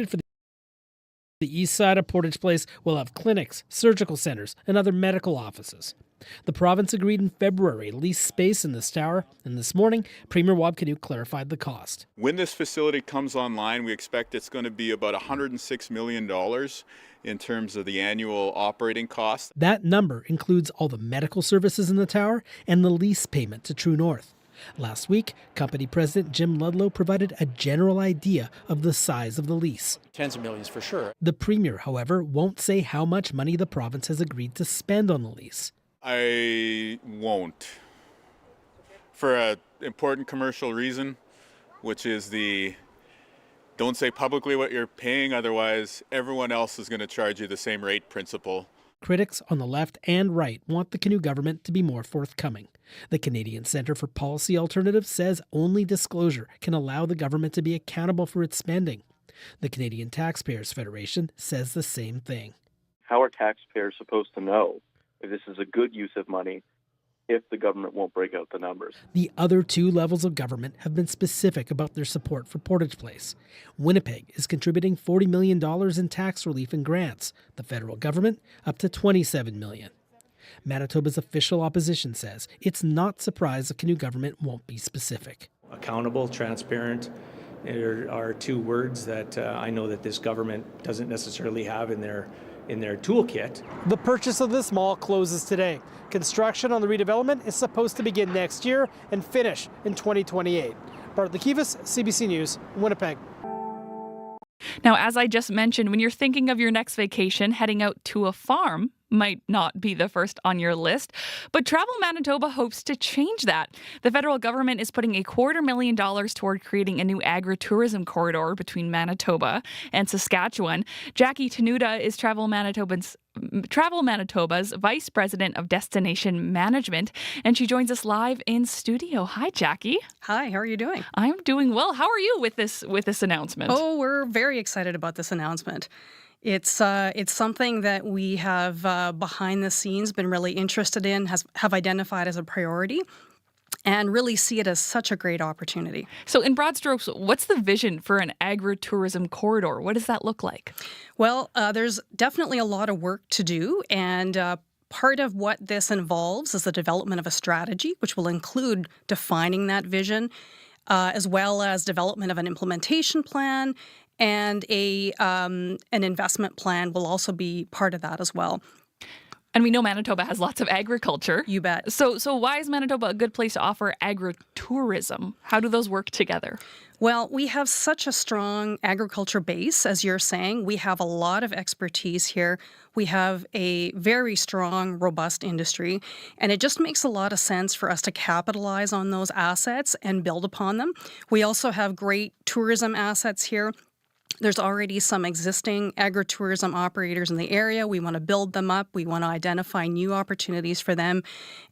slated for the east side of Portage Place will have clinics, surgical centres, and other medical offices. The province agreed in February to lease space in this tower, and this morning, Premier Wabkinew clarified the cost. When this facility comes online, we expect it's going to be about $106 million in terms of the annual operating cost. That number includes all the medical services in the tower and the lease payment to True North. Last week, company president Jim Ludlow provided a general idea of the size of the lease. Tens of millions for sure. The Premier, however, won't say how much money the province has agreed to spend on the lease. I won't. For an important commercial reason, which is the don't say publicly what you're paying, otherwise everyone else is going to charge you the same rate principle. Critics on the left and right want the Canoe government to be more forthcoming. The Canadian Centre for Policy Alternatives says only disclosure can allow the government to be accountable for its spending. The Canadian Taxpayers Federation says the same thing. How are taxpayers supposed to know if this is a good use of money if the government won't break out the numbers? The other two levels of government have been specific about their support for Portage Place. Winnipeg is contributing $40 million in tax relief and grants. The federal government up to $27 million. Manitoba's official opposition says it's not surprised the Canoe government won't be specific. Accountable, transparent are two words that I know that this government doesn't necessarily have in their toolkit. The purchase of this mall closes today. Construction on the redevelopment is supposed to begin next year and finish in 2028. Bart Lekivas, CBC News, Winnipeg. Now, as I just mentioned, when you're thinking of your next vacation, heading out to a farm might not be the first on your list, but Travel Manitoba hopes to change that. The federal government is putting $250,000 toward creating a new agri-tourism corridor between Manitoba and Saskatchewan. Jackie Tenuta is Travel Manitoba's Vice President of Destination Management, and she joins us live in studio. Hi, Jackie. Hi, how are you doing? I'm doing well. How are you with this announcement? Oh, we're very excited about this announcement. It's something that we have behind the scenes been really interested in, have identified as a priority, and really see it as such a great opportunity. So in broad strokes, what's the vision for an agri-tourism corridor? What does that look like? Well, there's definitely a lot of work to do, and part of what this involves is the development of a strategy, which will include defining that vision, as well as development of an implementation plan, and an investment plan will also be part of that as well. And we know Manitoba has lots of agriculture. You bet. So why is Manitoba a good place to offer agri-tourism? How do those work together? Well, we have such a strong agriculture base, as you're saying. We have a lot of expertise here. We have a very strong, robust industry, and it just makes a lot of sense for us to capitalize on those assets and build upon them. We also have great tourism assets here. There's already some existing agritourism operators in the area. We want to build them up. We want to identify new opportunities for them.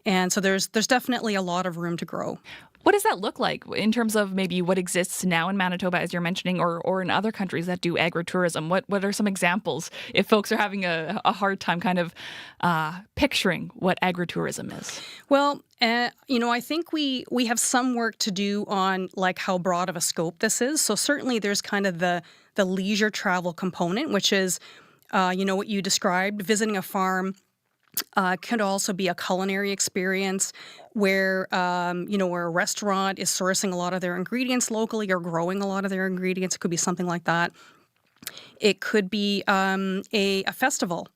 And so there's definitely a lot of room to grow. What does that look like in terms of maybe what exists now in Manitoba, as you're mentioning, or in other countries that do agritourism? What are some examples if folks are having a hard time kind of picturing what agritourism is? Well, I think we have some work to do on like how broad of a scope this is. So certainly there's kind of the leisure travel component, which is, what you described, visiting a farm. Could also be a culinary experience where a restaurant is sourcing a lot of their ingredients locally or growing a lot of their ingredients. It could be something like that. It could be a festival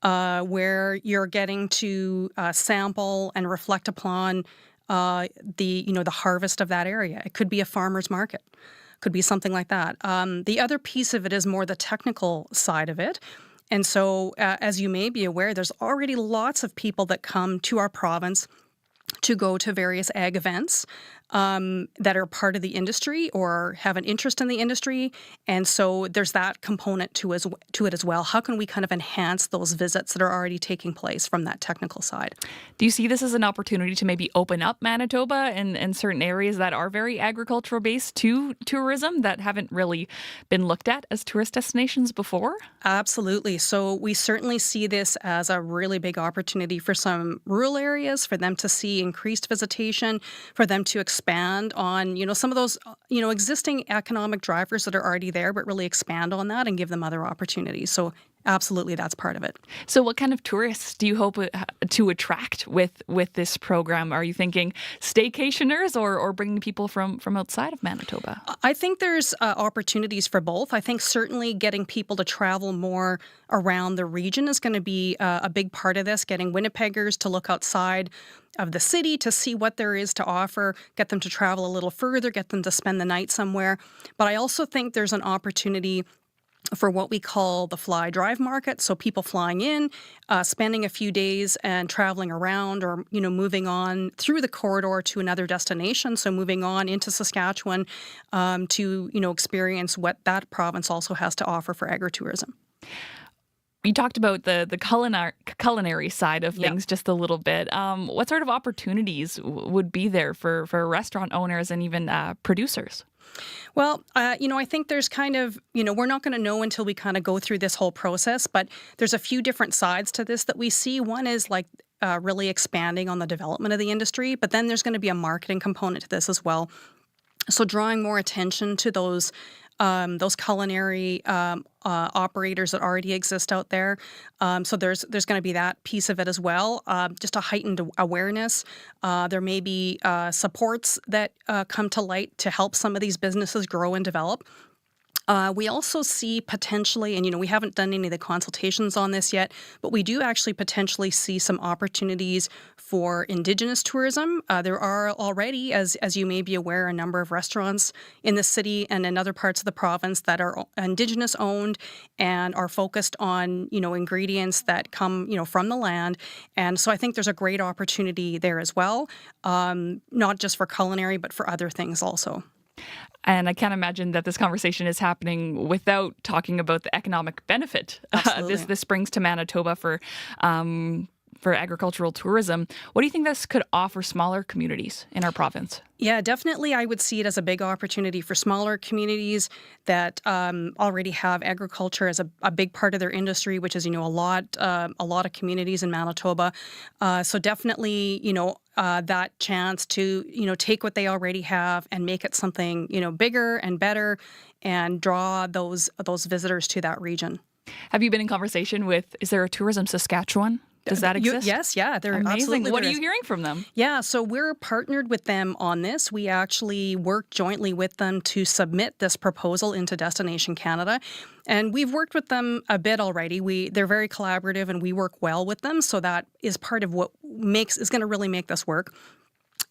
where you're getting to sample and reflect upon the harvest of that area. It could be a farmer's market. Could be something like that. The other piece of it is more the technical side of it. And so, as you may be aware, there's already lots of people that come to our province to go to various ag events that are part of the industry or have an interest in the industry. And so there's that component to it as well. How can we kind of enhance those visits that are already taking place from that technical side? Do you see this as an opportunity to maybe open up Manitoba and certain areas that are very agricultural based to tourism that haven't really been looked at as tourist destinations before? Absolutely. So we certainly see this as a really big opportunity for some rural areas, for them to see see increased visitation, for them to expand on, some of those, existing economic drivers that are already there, but really expand on that and give them other opportunities. So absolutely, that's part of it. So what kind of tourists do you hope to attract with this program? Are you thinking staycationers or bringing people from outside of Manitoba? I think there's opportunities for both. I think certainly getting people to travel more around the region is going to be a big part of this, getting Winnipeggers to look outside of the city to see what there is to offer, get them to travel a little further, get them to spend the night somewhere. But I also think there's an opportunity for what we call the fly drive market. So people flying in, spending a few days and traveling around, or, moving on through the corridor to another destination. So moving on into Saskatchewan to, experience what that province also has to offer for agri-tourism. You talked about the culinary side of things just a little bit. What sort of opportunities would be there for restaurant owners and even producers? Well, I think there's kind of, we're not going to know until we kind of go through this whole process, but there's a few different sides to this that we see. One is like really expanding on the development of the industry, but then there's going to be a marketing component to this as well. So drawing more attention to those culinary operators that already exist out there. So there's going to be that piece of it as well, just a heightened awareness. There may be supports that come to light to help some of these businesses grow and develop. We also see potentially, and we haven't done any of the consultations on this yet, but we do actually potentially see some opportunities for Indigenous tourism. There are already, as you may be aware, a number of restaurants in the city and in other parts of the province that are Indigenous owned and are focused on, ingredients that come, from the land. And so I think there's a great opportunity there as well, not just for culinary, but for other things also. And I can't imagine that this conversation is happening without talking about the economic benefit this brings to Manitoba for agricultural tourism. What do you think this could offer smaller communities in our province? Yeah, definitely. I would see it as a big opportunity for smaller communities that already have agriculture as a big part of their industry, which is, a lot of communities in Manitoba. So definitely, that chance to, take what they already have and make it something, bigger and better and draw those visitors to that region. Have you been in conversation with, is there a Tourism Saskatchewan? Does that exist? Yes, yeah. They're amazing. Absolutely What are you hearing from them? Yeah, so we're partnered with them on this. We actually worked jointly with them to submit this proposal into Destination Canada. And we've worked with them a bit already. They're very collaborative and we work well with them. So that is part of what is going to really make this work.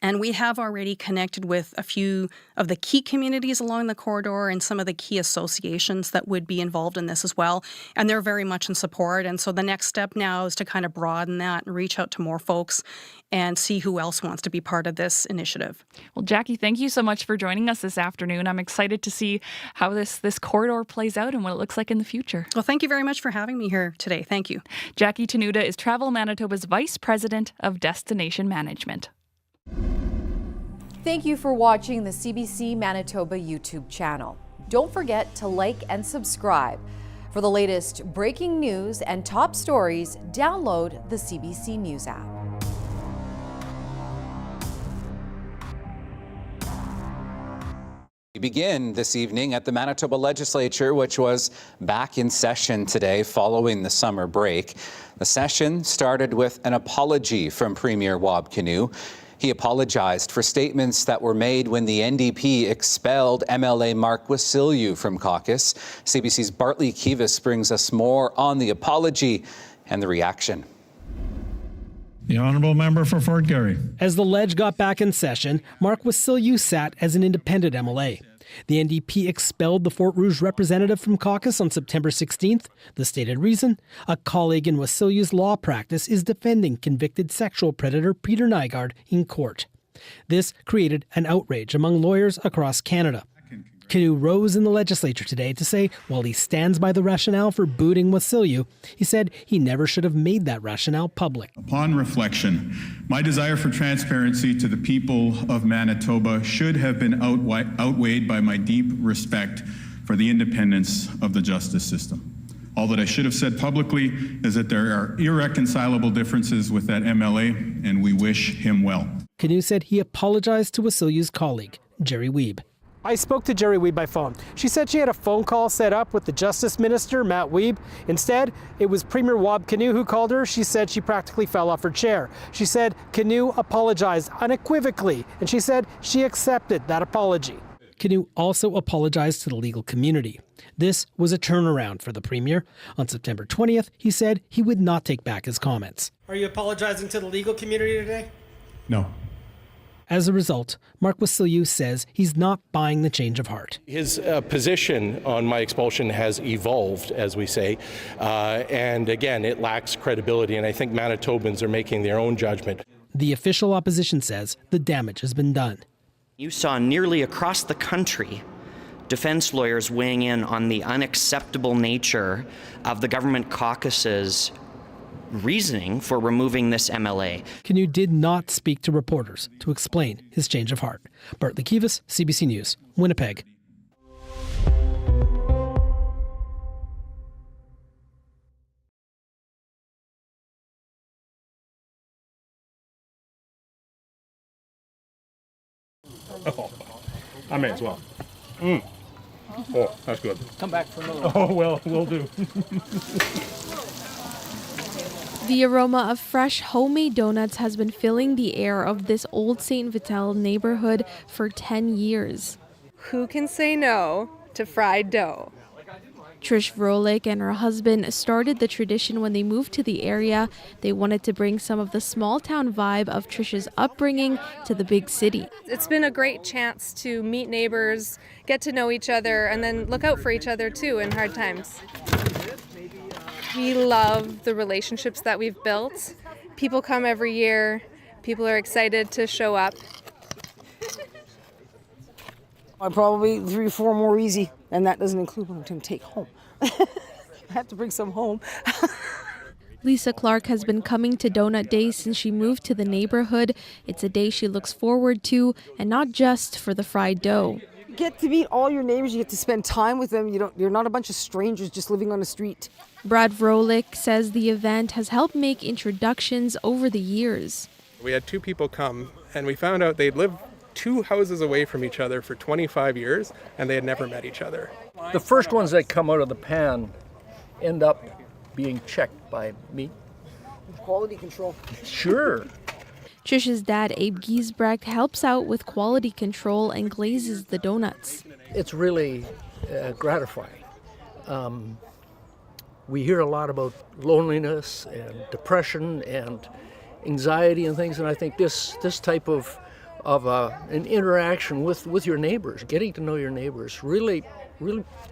And we have already connected with a few of the key communities along the corridor and some of the key associations that would be involved in this as well. And they're very much in support. And so the next step now is to kind of broaden that and reach out to more folks and see who else wants to be part of this initiative. Well, Jackie, thank you so much for joining us this afternoon. I'm excited to see how this corridor plays out and what it looks like in the future. Well, thank you very much for having me here today. Thank you. Jackie Tenuta is Travel Manitoba's Vice President of Destination Management. Thank you for watching the CBC Manitoba YouTube channel. Don't forget to like and subscribe. For the latest breaking news and top stories, download the CBC News app. We begin this evening at the Manitoba Legislature, which was back in session today following the summer break. The session started with an apology from Premier Wab Kinew. He apologized for statements that were made when the NDP expelled MLA Mark Wasilyu from caucus. CBC's Bartley Kivas brings us more on the apology and the reaction. The honourable member for Fort Garry. As the Ledge got back in session, Mark Wasilyu sat as an independent MLA. The NDP expelled the Fort Rouge representative from caucus on September 16th. The stated reason? A colleague in Wasilyu's law practice is defending convicted sexual predator Peter Nygaard in court. This created an outrage among lawyers across Canada. Kinew rose in the legislature today to say while he stands by the rationale for booting Wasilyu, he said he never should have made that rationale public. Upon reflection, my desire for transparency to the people of Manitoba should have been outweighed by my deep respect for the independence of the justice system. All that I should have said publicly is that there are irreconcilable differences with that MLA, and we wish him well. Canoe said he apologized to Wasilew's colleague, Jerry Wiebe. I spoke to Jerry Wiebe by phone. She said she had a phone call set up with the Justice Minister, Matt Wiebe. Instead, it was Premier Wab Kinew who called her. She said she practically fell off her chair. She said Kinew apologized unequivocally, and she said she accepted that apology. Kinew also apologized to the legal community. This was a turnaround for the Premier. On September 20th, he said he would not take back his comments. Are you apologizing to the legal community today? No. As a result, Mark Wasilew says he's not buying the change of heart. His position on my expulsion has evolved, as we say, and again, it lacks credibility, and I think Manitobans are making their own judgment. The official opposition says the damage has been done. You saw nearly across the country defense lawyers weighing in on the unacceptable nature of the government caucus's reasoning for removing this MLA. Kinew did not speak to reporters to explain his change of heart. Bartley Kivas, CBC News, Winnipeg. Oh, I may as well. Oh, that's good. Come back for another. Oh, well, we'll do. The aroma of fresh homemade donuts has been filling the air of this old St. Vital neighborhood for 10 years. Who can say no to fried dough? Trish Vrolik and her husband started the tradition when they moved to the area. They wanted to bring some of the small town vibe of Trish's upbringing to the big city. It's been a great chance to meet neighbors, get to know each other, and then look out for each other too in hard times. We love the relationships that we've built. People come every year. People are excited to show up. I'll probably 3 or 4 more easy, and that doesn't include what I'm going to take home. I have to bring some home. Lisa Clark has been coming to Donut Day since she moved to the neighborhood. It's a day she looks forward to, and not just for the fried dough. You get to meet all your neighbors. You get to spend time with them. You're not a bunch of strangers just living on the street. Brad Vrolik says the event has helped make introductions over the years. We had 2 people come, and we found out they'd lived 2 houses away from each other for 25 years, and they had never met each other. The first ones that come out of the pan end up being checked by me. Quality control. Sure. Trish's dad, Abe Giesbrecht, helps out with quality control and glazes the donuts. It's really gratifying. We hear a lot about loneliness and depression and anxiety and things, and I think this type of an interaction with your neighbors, getting to know your neighbors, really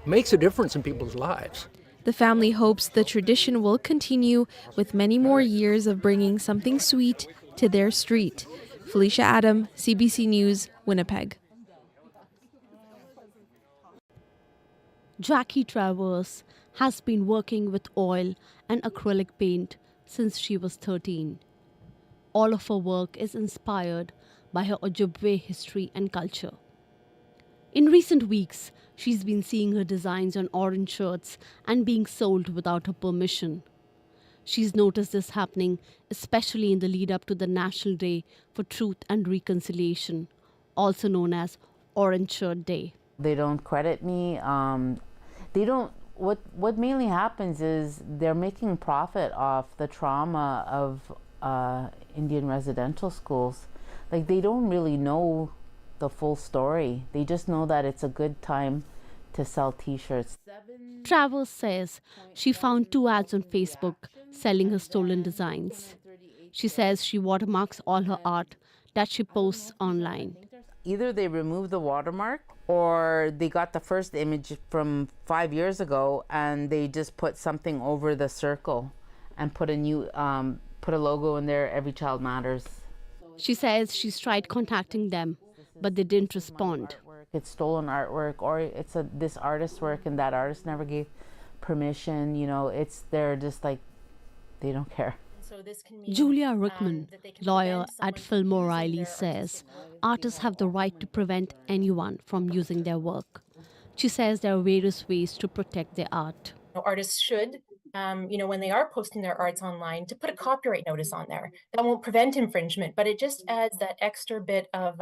makes a difference in people's lives. The family hopes the tradition will continue with many more years of bringing something sweet to their street. Felicia Adam, CBC News, Winnipeg. Jackie Travers has been working with oil and acrylic paint since she was 13. All of her work is inspired by her Ojibwe history and culture. In recent weeks, she's been seeing her designs on orange shirts and being sold without her permission. She's noticed this happening, especially in the lead up to the National Day for Truth and Reconciliation, also known as Orange Shirt Day. They don't credit me. What mainly happens is they're making profit off the trauma of Indian residential schools. Like, they don't really know the full story. They just know that it's a good time to sell t-shirts. Travers says she found 2 ads on Facebook selling her stolen designs. She says she watermarks all her art that she posts online. Either they remove the watermark or they got the first image from 5 years ago and they just put something over the circle and put a new put a logo in there, Every Child Matters. She says she's tried contacting them, but they didn't respond. It's stolen artwork, or it's this artist's work and that artist never gave permission. You know, they're just like, they don't care. Julia Rickman, lawyer at Fillmore Riley, says artists have the right to prevent anyone from using their work. She says there are various ways to protect their art. Artists should, when they are posting their arts online, to put a copyright notice on there. That won't prevent infringement, but it just adds that extra bit of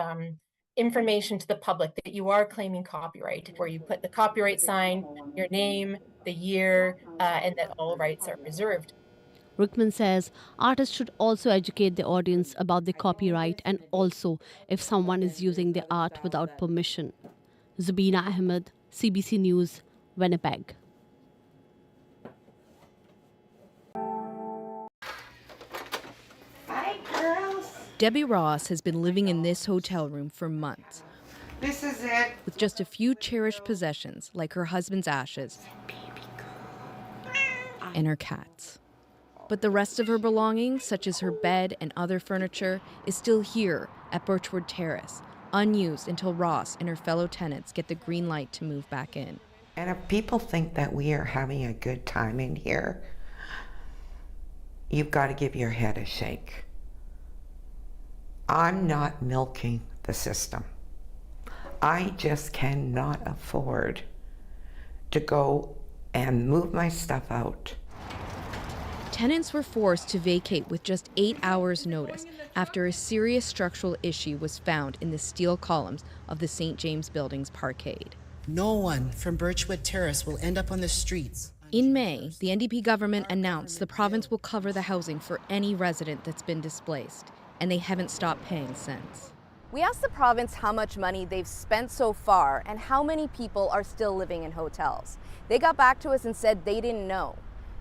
information to the public that you are claiming copyright, where you put the copyright sign, your name, the year, and that all rights are reserved. Rickman says artists should also educate the audience about the copyright and also if someone is using the art without permission. Zubina Ahmed, CBC News, Winnipeg. Hi, girls. Debbie Ross has been living in this hotel room for months. This is it. With just a few cherished possessions, like her husband's ashes and her cats. But the rest of her belongings, such as her bed and other furniture, is still here at Birchwood Terrace, unused until Ross and her fellow tenants get the green light to move back in. And if people think that we are having a good time in here, you've got to give your head a shake. I'm not milking the system. I just cannot afford to go and move my stuff out. Tenants were forced to vacate with just 8 hours' notice after a serious structural issue was found in the steel columns of the St. James Building's parkade. No one from Birchwood Terrace will end up on the streets. In May, the NDP government announced the province will cover the housing for any resident that's been displaced, and they haven't stopped paying since. We asked the province how much money they've spent so far and how many people are still living in hotels. They got back to us and said they didn't know.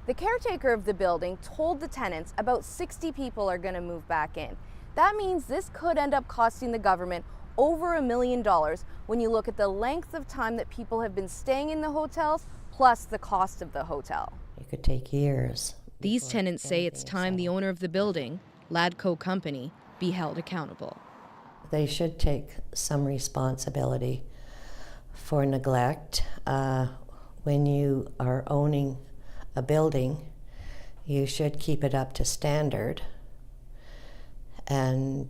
The caretaker of the building told the tenants about 60 people are going to move back in. That means this could end up costing the government over $1 million when you look at the length of time that people have been staying in the hotels, plus the cost of the hotel. It could take years. These tenants say it's time the owner of the building, Ladco Company, be held accountable. They should take some responsibility for neglect. When you are owning a building, you should keep it up to standard. And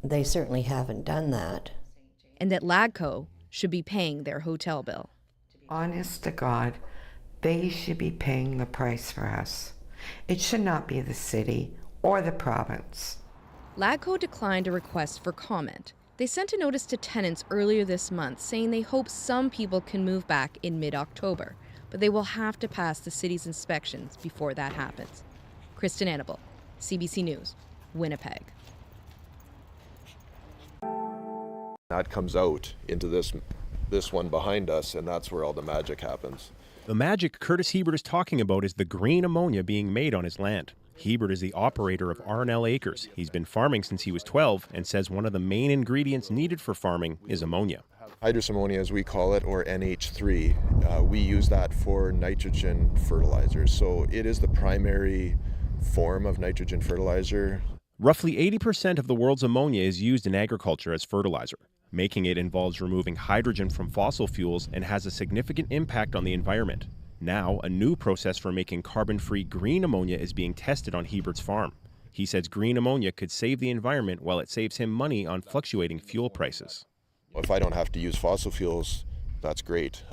they certainly haven't done that. And that Ladco should be paying their hotel bill. Honest to God, they should be paying the price for us. It should not be the city or the province. Ladco declined a request for comment. They sent a notice to tenants earlier this month saying they hope some people can move back in mid-October, but they will have to pass the city's inspections before that happens. Kristen Annabelle, CBC News, Winnipeg. That comes out into this one behind us, and that's where all the magic happens. The magic Curtis Hebert is talking about is the green ammonia being made on his land. Hebert is the operator of R&L Acres. He's been farming since he was 12 and says one of the main ingredients needed for farming is ammonia. Hydrous ammonia, as we call it, or NH3, we use that for nitrogen fertilizers. So it is the primary form of nitrogen fertilizer. Roughly 80% of the world's ammonia is used in agriculture as fertilizer. Making it involves removing hydrogen from fossil fuels and has a significant impact on the environment. Now, a new process for making carbon-free green ammonia is being tested on Hebert's farm. He says green ammonia could save the environment while it saves him money on fluctuating fuel prices. If I don't have to use fossil fuels, that's great.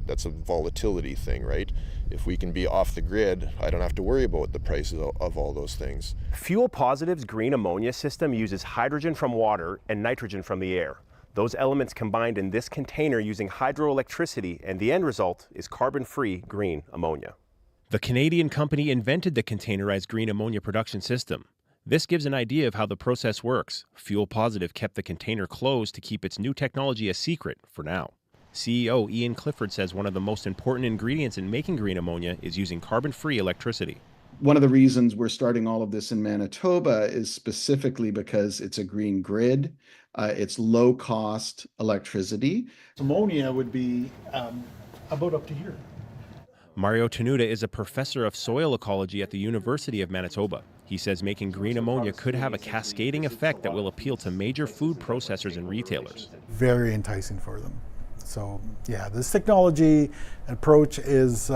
That's a volatility thing, right? If we can be off the grid, I don't have to worry about the prices of all those things. Fuel Positive's green ammonia system uses hydrogen from water and nitrogen from the air. Those elements combined in this container using hydroelectricity, and the end result is carbon-free green ammonia. The Canadian company invented the containerized green ammonia production system. This gives an idea of how the process works. Fuel Positive kept the container closed to keep its new technology a secret for now. CEO Ian Clifford says one of the most important ingredients in making green ammonia is using carbon-free electricity. One of the reasons we're starting all of this in Manitoba is specifically because it's a green grid. It's low-cost electricity. Ammonia would be about up to here. Mario Tenuta is a professor of soil ecology at the University of Manitoba. He says making green ammonia could have a cascading effect that will appeal to major food processors and retailers. Very enticing for them. So yeah, this technology approach is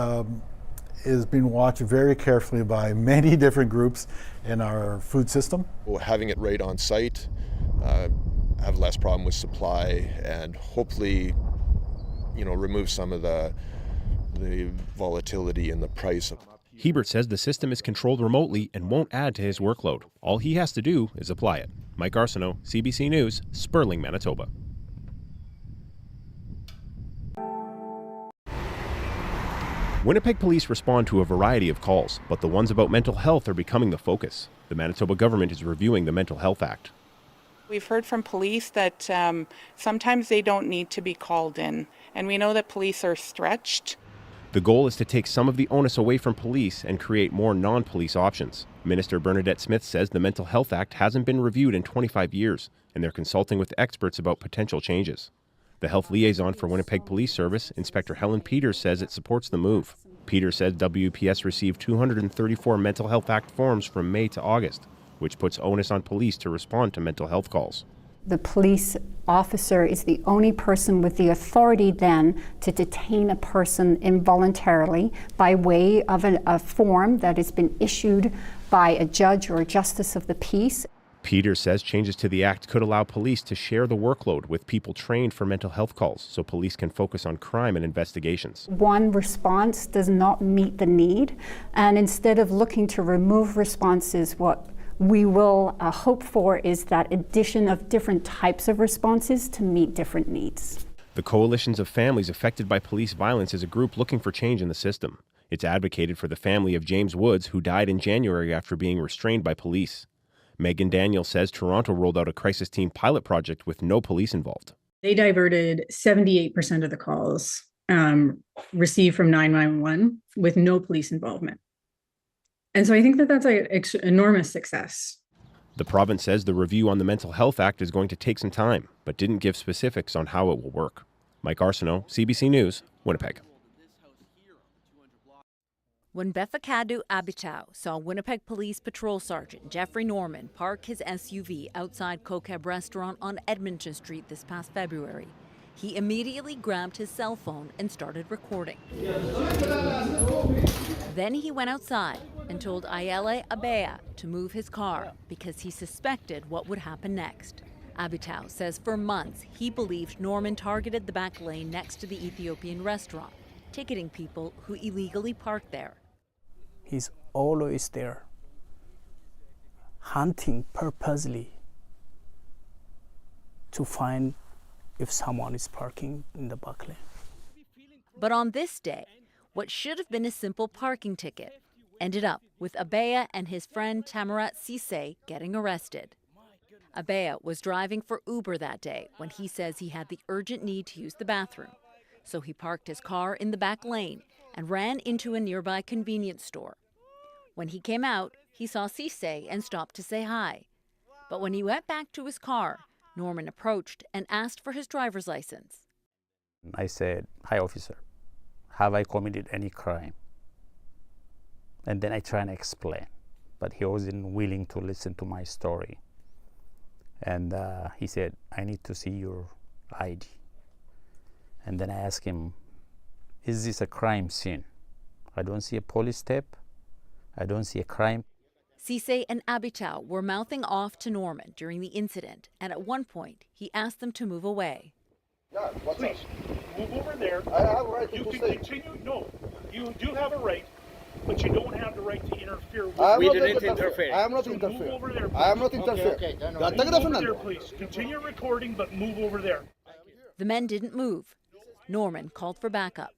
being watched very carefully by many different groups in our food system. Having it right on site, have less problem with supply, and hopefully, remove some of the the volatility in the price. Hebert says the system is controlled remotely and won't add to his workload. All he has to do is apply it. Mike Arsenault, CBC News, Sperling, Manitoba. Winnipeg police respond to a variety of calls, but the ones about mental health are becoming the focus. The Manitoba government is reviewing the Mental Health Act. We've heard from police that sometimes they don't need to be called in, and we know that police are stretched. The goal is to take some of the onus away from police and create more non-police options. Minister Bernadette Smith says the Mental Health Act hasn't been reviewed in 25 years, and they're consulting with experts about potential changes. The health liaison for Winnipeg Police Service, Inspector Helen Peters, says it supports the move. Peters says WPS received 234 Mental Health Act forms from May to August, which puts onus on police to respond to mental health calls. The police officer is the only person with the authority then to detain a person involuntarily by way of a form that has been issued by a judge or a justice of the peace. Peters says changes to the act could allow police to share the workload with people trained for mental health calls so police can focus on crime and investigations. One response does not meet the need, and instead of looking to remove responses, what we will hope for is that addition of different types of responses to meet different needs. The Coalitions of Families Affected by Police Violence is a group looking for change in the system. It's advocated for the family of James Woods, who died in January after being restrained by police. Megan Daniel says Toronto rolled out a crisis team pilot project with no police involved. They diverted 78% of the calls received from 911 with no police involvement. And so I think that that's an enormous success. The province says the review on the Mental Health Act is going to take some time, but didn't give specifics on how it will work. Mike Arsenault, CBC News, Winnipeg. When Befakadu Abitao saw Winnipeg Police Patrol Sergeant Jeffrey Norman park his SUV outside Kokeb Restaurant on Edmonton Street this past February, he immediately grabbed his cell phone and started recording. Then he went outside and told Ayele Abea to move his car because he suspected what would happen next. Abitao says for months he believed Norman targeted the back lane next to the Ethiopian restaurant, ticketing people who illegally parked there. He's always there, hunting purposely to find if someone is parking in the back lane. But on this day, what should have been a simple parking ticket ended up with Abea and his friend Tamarat Sise getting arrested. Abea was driving for Uber that day when he says he had the urgent need to use the bathroom. So he parked his car in the back lane and ran into a nearby convenience store. When he came out, he saw Sise and stopped to say hi. But when he went back to his car, Norman approached and asked for his driver's license. I said, "Hi, officer. Have I committed any crime?" And then I try and explain, but he wasn't willing to listen to my story. And he said, "I need to see your ID." And then I asked him, "Is this a crime scene? I don't see a police tape. I don't see a crime." Sise and Abitao were mouthing off to Norman during the incident, and at one point, he asked them to move away. Yeah, please, move over there. I have a right to You can stay. continue. No, you do have a right, but you don't have the right to interfere with. I am We not didn't interfere. I am not So interfere. move over there. I am not please. interfere. Okay, Ya, move take the over phone. there, please. Continue recording, but move over there. The men didn't move. Norman called for backup.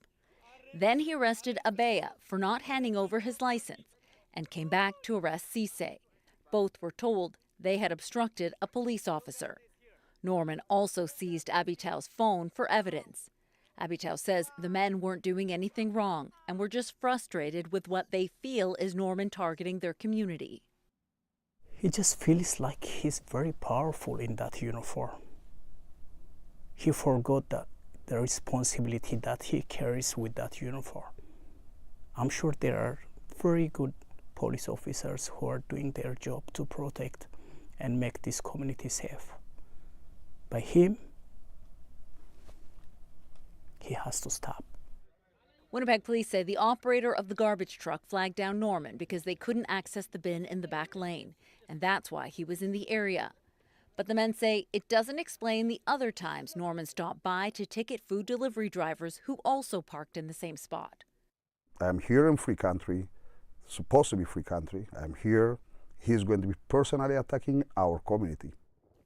Then he arrested Abea for not handing over his license and came back to arrest Sise. Both were told they had obstructed a police officer. Norman also seized Abitao's phone for evidence. Abitao says the men weren't doing anything wrong and were just frustrated with what they feel is Norman targeting their community. He just feels like he's very powerful in that uniform. He forgot that the responsibility that he carries with that uniform. I'm sure there are very good police officers who are doing their job to protect and make this community safe. By him, he has to stop. Winnipeg police say the operator of the garbage truck flagged down Norman because they couldn't access the bin in the back lane, and that's why he was in the area. But the men say it doesn't explain the other times Norman stopped by to ticket food delivery drivers who also parked in the same spot. I'm here in free country, supposed to be free country. I'm here. He's going to be personally attacking our community.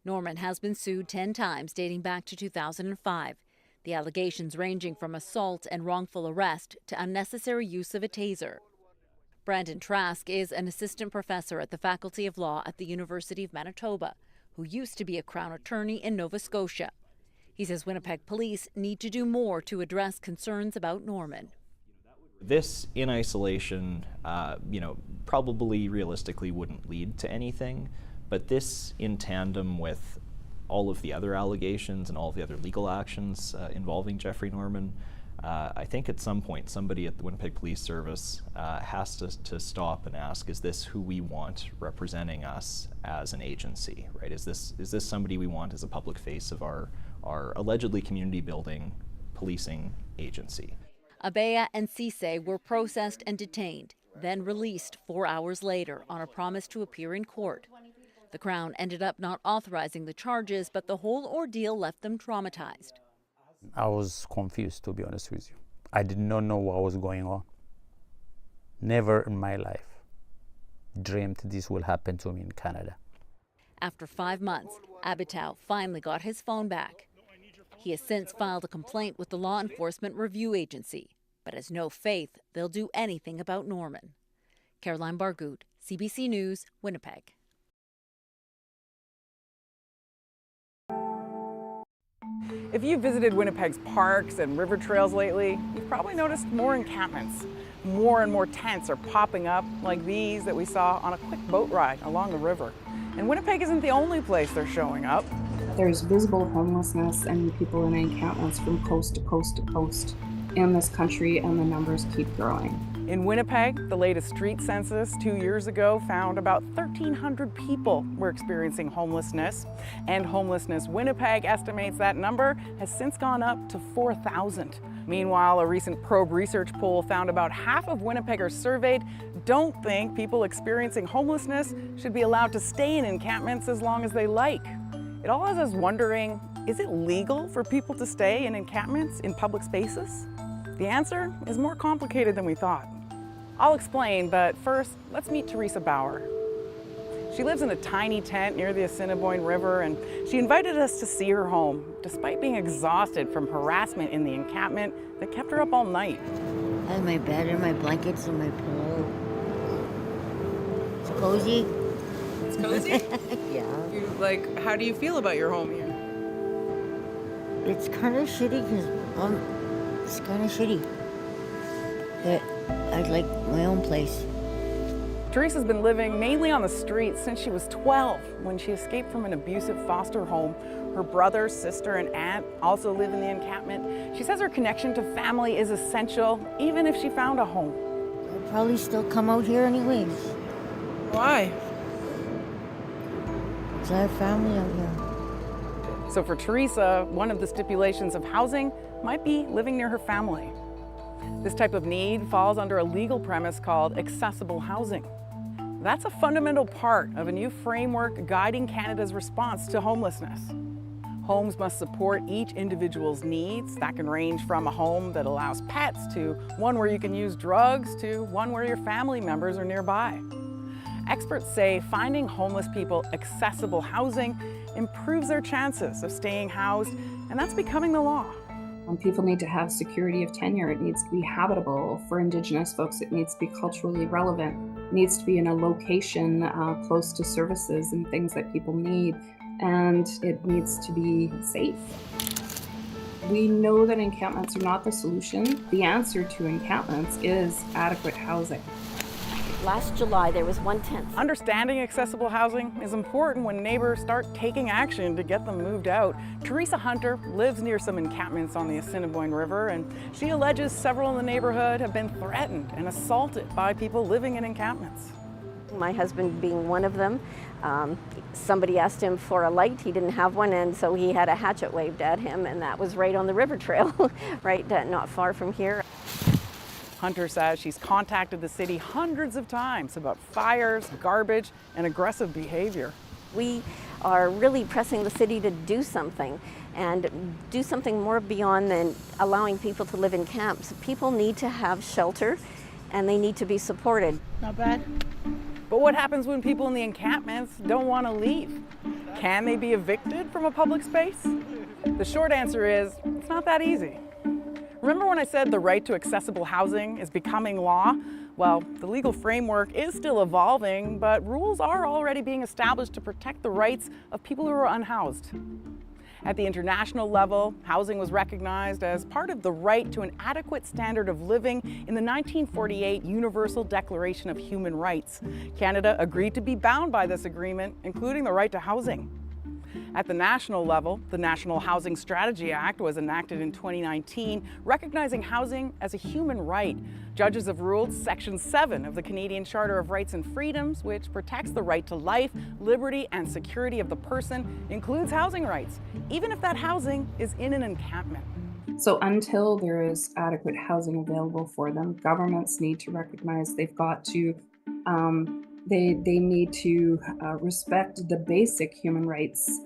Norman has been sued 10 times dating back to 2005. The allegations ranging from assault and wrongful arrest to unnecessary use of a taser. Brandon Trask is an assistant professor at the Faculty of Law at the University of Manitoba, who used to be a Crown attorney in Nova Scotia. He says Winnipeg police need to do more to address concerns about Norman. This in isolation, probably realistically wouldn't lead to anything, but this in tandem with all of the other allegations and all of the other legal actions involving Jeffrey Norman, I think at some point somebody at the Winnipeg Police Service has to stop and ask, is this who we want representing us as an agency, right? Is this somebody we want as a public face of our allegedly community building policing agency? Abea and Cisse were processed and detained, then released 4 hours later on a promise to appear in court. The Crown ended up not authorizing the charges, but the whole ordeal left them traumatized. I was confused, to be honest with you. I did not know what was going on. Never in my life dreamed this will happen to me in Canada. After 5 months, Abitao finally got his phone back. He has since filed a complaint with the Law Enforcement Review Agency, but has no faith they'll do anything about Norman. Caroline Bargout, CBC News, Winnipeg. If you've visited Winnipeg's parks and river trails lately, you've probably noticed more encampments. More and more tents are popping up, like these that we saw on a quick boat ride along the river. And Winnipeg isn't the only place they're showing up. There's visible homelessness and people in encampments from coast to coast to coast in this country, and the numbers keep growing. In Winnipeg, the latest street census 2 years ago found about 1,300 people were experiencing homelessness. And Homelessness Winnipeg estimates that number has since gone up to 4,000. Meanwhile, a recent Probe research poll found about half of Winnipeggers surveyed don't think people experiencing homelessness should be allowed to stay in encampments as long as they like. It all has us wondering, is it legal for people to stay in encampments in public spaces? The answer is more complicated than we thought. I'll explain, but first, let's meet Teresa Bauer. She lives in a tiny tent near the Assiniboine River, and she invited us to see her home, despite being exhausted from harassment in the encampment that kept her up all night. I have my bed and my blankets and my pillow. It's cozy. It's cozy? Yeah. How do you feel about your home here? It's kind of shitty because it's kind of shitty. But I'd like my own place. Teresa's been living mainly on the streets since she was 12, when she escaped from an abusive foster home. Her brother, sister, and aunt also live in the encampment. She says her connection to family is essential, even if she found a home. I'd probably still come out here anyways. Why? Because I have family out here. So for Teresa, one of the stipulations of housing might be living near her family. This type of need falls under a legal premise called accessible housing. That's a fundamental part of a new framework guiding Canada's response to homelessness. Homes must support each individual's needs. That can range from a home that allows pets to one where you can use drugs to one where your family members are nearby. Experts say finding homeless people accessible housing improves their chances of staying housed, and that's becoming the law. People need to have security of tenure. It needs to be habitable. For Indigenous folks, it needs to be culturally relevant. It needs to be in a location close to services and things that people need. And it needs to be safe. We know that encampments are not the solution. The answer to encampments is adequate housing. Last July, there was 1 tent. Understanding accessible housing is important when neighbors start taking action to get them moved out. Teresa Hunter lives near some encampments on the Assiniboine River, and she alleges several in the neighborhood have been threatened and assaulted by people living in encampments. My husband being one of them. Somebody asked him for a light, he didn't have one, and so he had a hatchet waved at him, and that was right on the river trail, right not far from here. Hunter says she's contacted the city hundreds of times about fires, garbage, and aggressive behavior. We are really pressing the city to do something, and do something more beyond than allowing people to live in camps. People need to have shelter, and they need to be supported. Not bad. But what happens when people in the encampments don't want to leave? Can they be evicted from a public space? The short answer is, it's not that easy. Remember when I said the right to accessible housing is becoming law? Well, the legal framework is still evolving, but rules are already being established to protect the rights of people who are unhoused. At the international level, housing was recognized as part of the right to an adequate standard of living in the 1948 Universal Declaration of Human Rights. Canada agreed to be bound by this agreement, including the right to housing. At the national level, the National Housing Strategy Act was enacted in 2019, recognizing housing as a human right. Judges have ruled Section 7 of the Canadian Charter of Rights and Freedoms, which protects the right to life, liberty, and security of the person, includes housing rights, even if that housing is in an encampment. So until there is adequate housing available for them, governments need to recognize they've got to they need to respect the basic human rights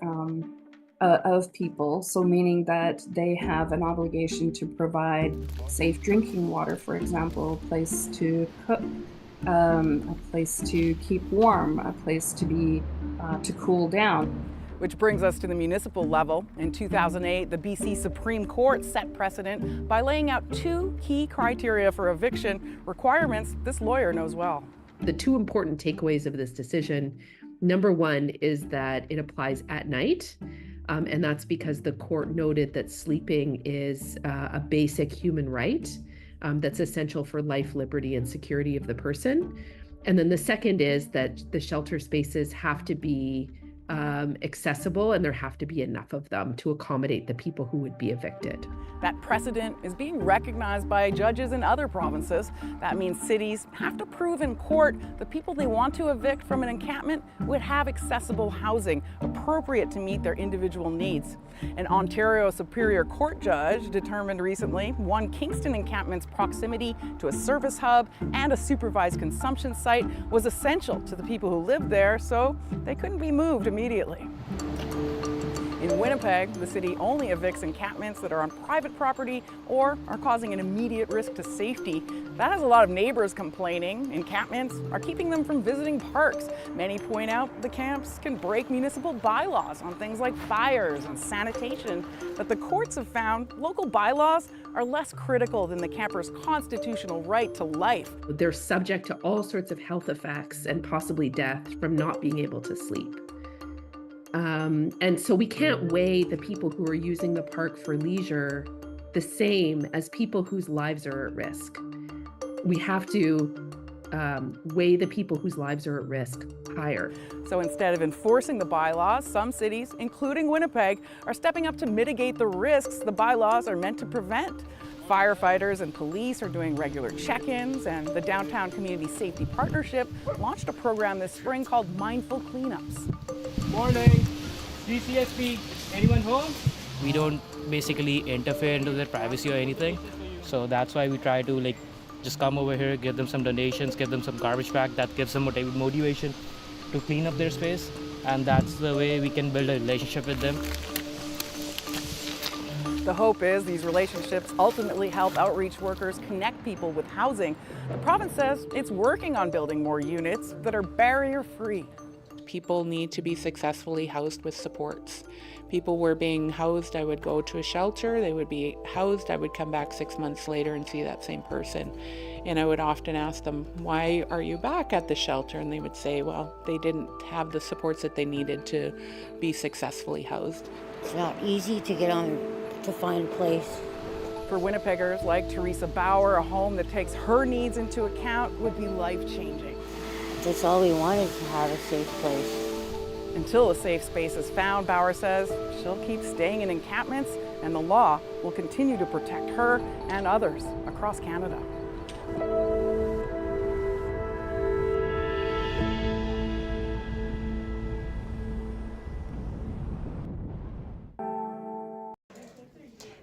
of people. So meaning that they have an obligation to provide safe drinking water, for example, a place to cook, a place to keep warm, a place to be to cool down. Which brings us to the municipal level. In 2008, the BC Supreme Court set precedent by laying out 2 key criteria for eviction, requirements this lawyer knows well. The 2 important takeaways of this decision, number 1 is that it applies at night, and that's because the court noted that sleeping is a basic human right that's essential for life, liberty, and security of the person. And then the second is that the shelter spaces have to be accessible, and there have to be enough of them to accommodate the people who would be evicted. That precedent is being recognized by judges in other provinces. That means cities have to prove in court the people they want to evict from an encampment would have accessible housing appropriate to meet their individual needs. An Ontario Superior Court judge determined recently one Kingston encampment's proximity to a service hub and a supervised consumption site was essential to the people who lived there, so they couldn't be moved immediately. In Winnipeg, the city only evicts encampments that are on private property or are causing an immediate risk to safety. That has a lot of neighbors complaining. Encampments are keeping them from visiting parks. Many point out the camps can break municipal bylaws on things like fires and sanitation. But the courts have found local bylaws are less critical than the campers' constitutional right to life. They're subject to all sorts of health effects and possibly death from not being able to sleep. And so we can't weigh the people who are using the park for leisure the same as people whose lives are at risk. We have to weigh the people whose lives are at risk higher. So instead of enforcing the bylaws, some cities, including Winnipeg, are stepping up to mitigate the risks the bylaws are meant to prevent. Firefighters and police are doing regular check-ins, and the Downtown Community Safety Partnership launched a program this spring called Mindful Cleanups. Morning, DCSP, anyone home? We don't basically interfere into their privacy or anything, so that's why we try to just come over here, give them some donations, give them some garbage bag. That gives them motivation to clean up their space, and that's the way we can build a relationship with them. The hope is these relationships ultimately help outreach workers connect people with housing. The province says it's working on building more units that are barrier-free. People need to be successfully housed with supports. People were being housed, I would go to a shelter, they would be housed, I would come back 6 months later and see that same person. And I would often ask them, why are you back at the shelter? And they would say, well, they didn't have the supports that they needed to be successfully housed. It's not easy to get on to find a place. For Winnipeggers like Teresa Bauer, a home that takes her needs into account would be life-changing. That's all we want, is to have a safe place. Until a safe space is found, Bauer says she'll keep staying in encampments, and the law will continue to protect her and others across Canada.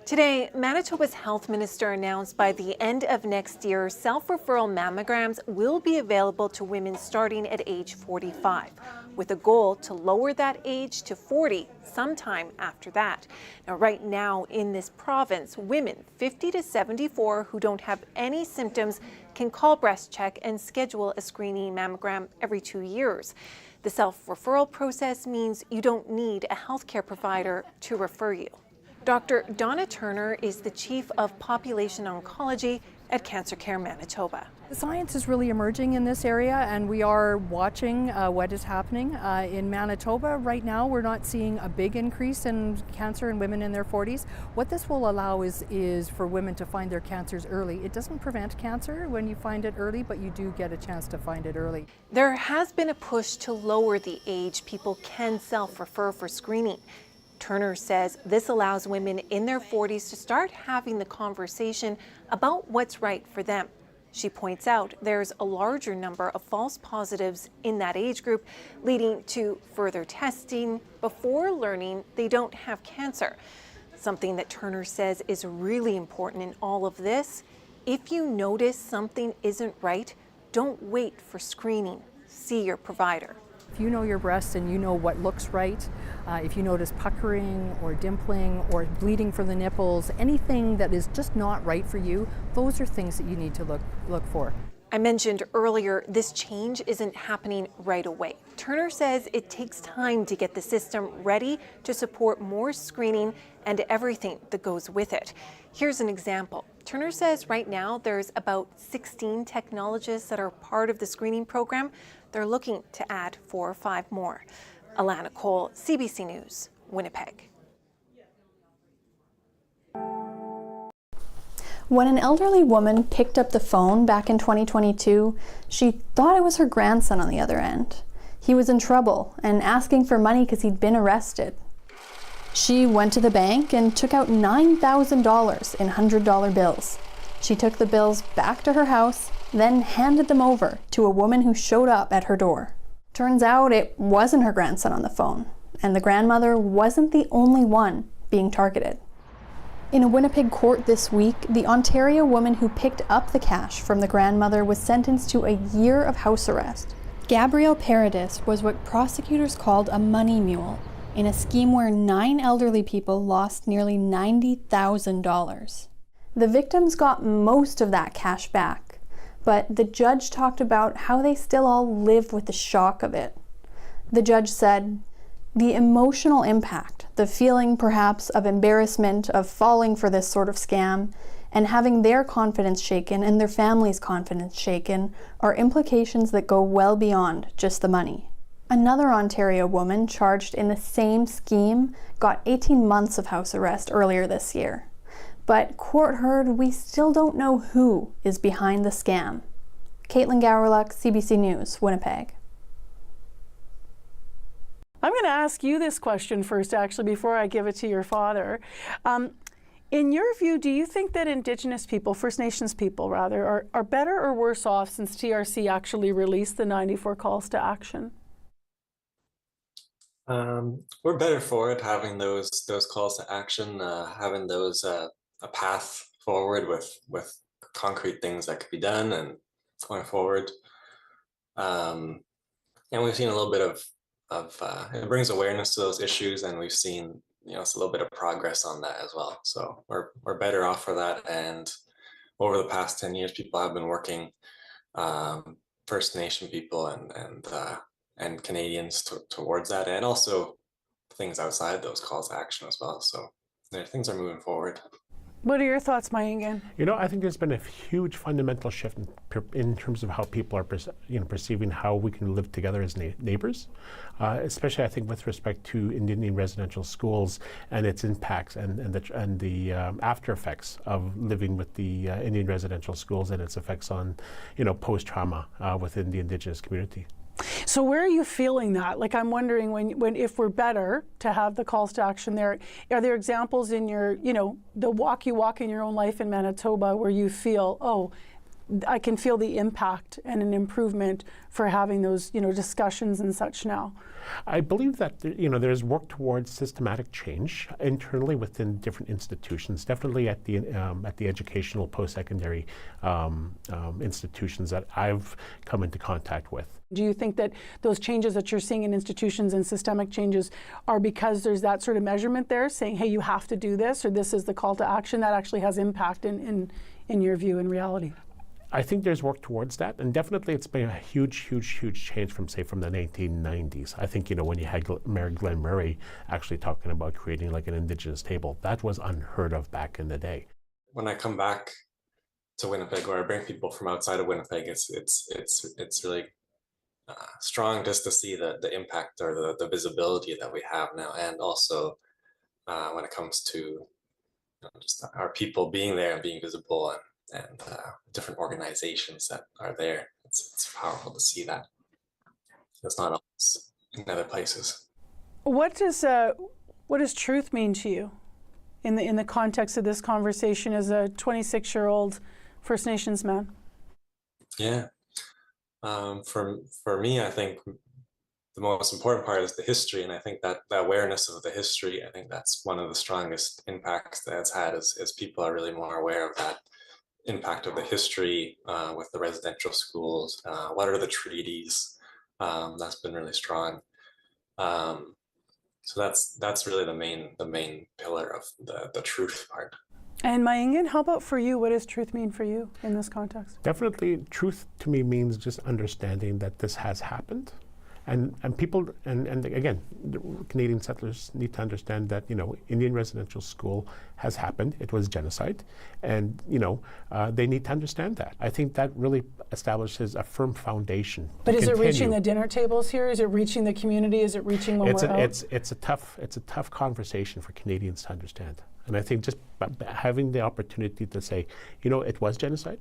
Today, Manitoba's health minister announced by the end of next year, self-referral mammograms will be available to women starting at age 45. with a goal to lower that age to 40 sometime after that. Now, right now in this province, women 50 to 74 who don't have any symptoms can call Breast Check and schedule a screening mammogram every 2 years. The self-referral process means you don't need a healthcare provider to refer you. Dr. Donna Turner is the Chief of Population Oncology at Cancer Care Manitoba. The science is really emerging in this area, and we are watching what is happening. In Manitoba right now, we're not seeing a big increase in cancer in women in their 40s. What this will allow is for women to find their cancers early. It doesn't prevent cancer when you find it early, but you do get a chance to find it early. There has been a push to lower the age people can self-refer for screening. Turner says this allows women in their 40s to start having the conversation about what's right for them. She points out there's a larger number of false positives in that age group, leading to further testing before learning they don't have cancer. Something that Turner says is really important in all of this: if you notice something isn't right, don't wait for screening. See your provider. If you know your breasts and you know what looks right, if you notice puckering or dimpling or bleeding from the nipples, anything that is just not right for you, those are things that you need to look for. I mentioned earlier, this change isn't happening right away. Turner says it takes time to get the system ready to support more screening and everything that goes with it. Here's an example. Turner says right now there's about 16 technologists that are part of the screening program. They're looking to add 4 or 5 more. Alana Cole, CBC News, Winnipeg. When an elderly woman picked up the phone back in 2022, she thought it was her grandson on the other end. He was in trouble and asking for money because he'd been arrested. She went to the bank and took out $9,000 in $100 bills. She took the bills back to her house, then handed them over to a woman who showed up at her door. Turns out it wasn't her grandson on the phone, and the grandmother wasn't the only one being targeted. In a Winnipeg court this week, the Ontario woman who picked up the cash from the grandmother was sentenced to a year of house arrest. Gabrielle Paradis was what prosecutors called a money mule in a scheme where 9 elderly people lost nearly $90,000. The victims got most of that cash back, but the judge talked about how they still all live with the shock of it. The judge said, "The emotional impact, the feeling perhaps of embarrassment of falling for this sort of scam, and having their confidence shaken and their family's confidence shaken are implications that go well beyond just the money." Another Ontario woman charged in the same scheme got 18 months of house arrest earlier this year. But court heard we still don't know who is behind the scam. Caitlin Gowerluck, CBC News, Winnipeg. I'm going to ask you this question first, actually, before I give it to your father. In your view, do you think that Indigenous people, First Nations people rather, are better or worse off since TRC actually released the 94 calls to action? We're better for it, having those calls to action, having those a path forward with concrete things that could be done and going forward. And we've seen a little bit of it brings awareness to those issues, and we've seen it's a little bit of progress on that as well. So we're better off for that. And over the past 10 years, people have been working, First Nation people and Canadians towards that, and also things outside those calls to action as well. So things are moving forward. What are your thoughts, Mayangan? I think there's been a huge fundamental shift in terms of how people are perceiving how we can live together as neighbors, especially I think with respect to Indian residential schools and its impacts and the after effects of living with the Indian residential schools and its effects on post-trauma within the Indigenous community. So where are you feeling that? Like, I'm wondering when if we're better to have the calls to action there, are there examples in your, the walk you walk in your own life in Manitoba where you feel, oh, I can feel the impact and an improvement for having those, discussions and such now. I believe that there's work towards systematic change internally within different institutions. Definitely at the educational post-secondary institutions that I've come into contact with. Do you think that those changes that you're seeing in institutions and systemic changes are because there's that sort of measurement there, saying, hey, you have to do this, or this is the call to action that actually has impact in your view, in reality? I think there's work towards that, and definitely it's been a huge change from the 1990s. I think, when you had Mayor Glenn Murray actually talking about creating like an Indigenous table, that was unheard of back in the day. When I come back to Winnipeg, or I bring people from outside of Winnipeg, it's really strong just to see the impact or the visibility that we have now, and also when it comes to just our people being there and being visible, and different organizations that are there. It's powerful to see that. It's not always in other places. What does truth mean to you in the context of this conversation as a 26-year-old First Nations man? Yeah, for me, I think the most important part is the history, and I think that the awareness of the history, I think that's one of the strongest impacts that it's had, is people are really more aware of that impact of the history with the residential schools. What are the treaties? That's been really strong. So that's really the main pillar of the truth part. And Mayingen, how about for you? What does truth mean for you in this context? Definitely, truth to me means just understanding that this has happened. And people, and again, the Canadian settlers need to understand that, Indian residential school has happened. It was genocide. And, they need to understand that. I think that really establishes a firm foundation. But is it reaching the dinner tables here? Is it reaching the community? Is it reaching when we're out? It's a tough conversation for Canadians to understand. And I think just having the opportunity to say, it was genocide.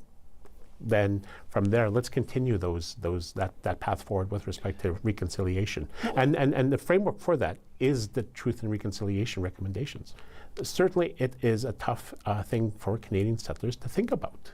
Then from there, let's continue that path forward with respect to reconciliation. And the framework for that is the Truth and Reconciliation recommendations. Certainly, it is a tough thing for Canadian settlers to think about.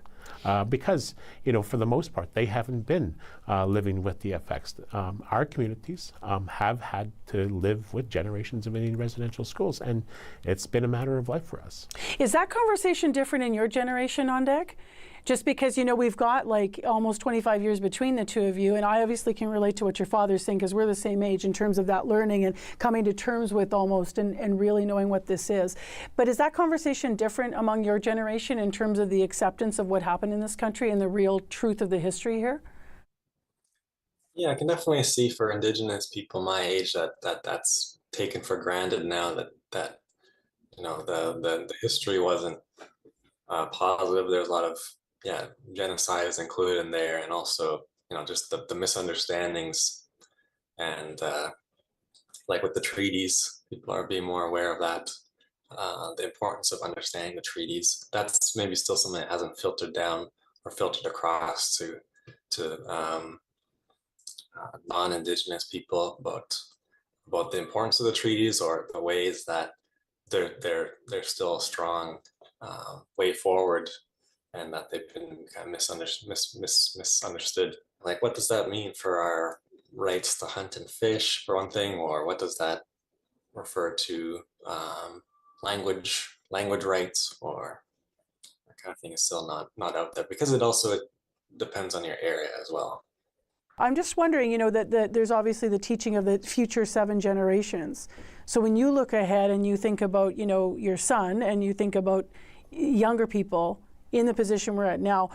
Because, for the most part, they haven't been living with the effects. Our communities have had to live with generations of Indian residential schools, and it's been a matter of life for us. Is that conversation different in your generation, Ondek? Just because, we've got like almost 25 years between the two of you, and I obviously can relate to what your father's saying because we're the same age in terms of that learning and coming to terms with almost and really knowing what this is. But is that conversation different among your generation in terms of the acceptance of what happened in this country and the real truth of the history here? Yeah, I can definitely see for Indigenous people my age that's taken for granted now, that the history wasn't positive. There's a lot of genocide is included in there, and also just the misunderstandings, and like with the treaties, people are being more aware of that, the importance of understanding the treaties. That's maybe still something that hasn't filtered down or filtered across to non-Indigenous people about the importance of the treaties, or the ways that they're still a strong way forward, and that they've been kind of misunderstood. Like, what does that mean for our rights to hunt and fish, for one thing, or what does that refer to language rights, or that kind of thing is still not out there, because it also depends on your area as well. I'm just wondering, that there's obviously the teaching of the future 7 generations. So when you look ahead and you think about, your son, and you think about younger people in the position we're at now,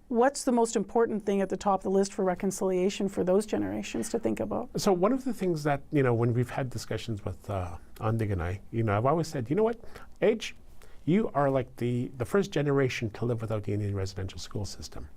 what's the most important thing at the top of the list for reconciliation for those generations to think about? So one of the things that, when we've had discussions with Ondig and I, I've always said, Age, you are like the first generation to live without the Indian residential school system,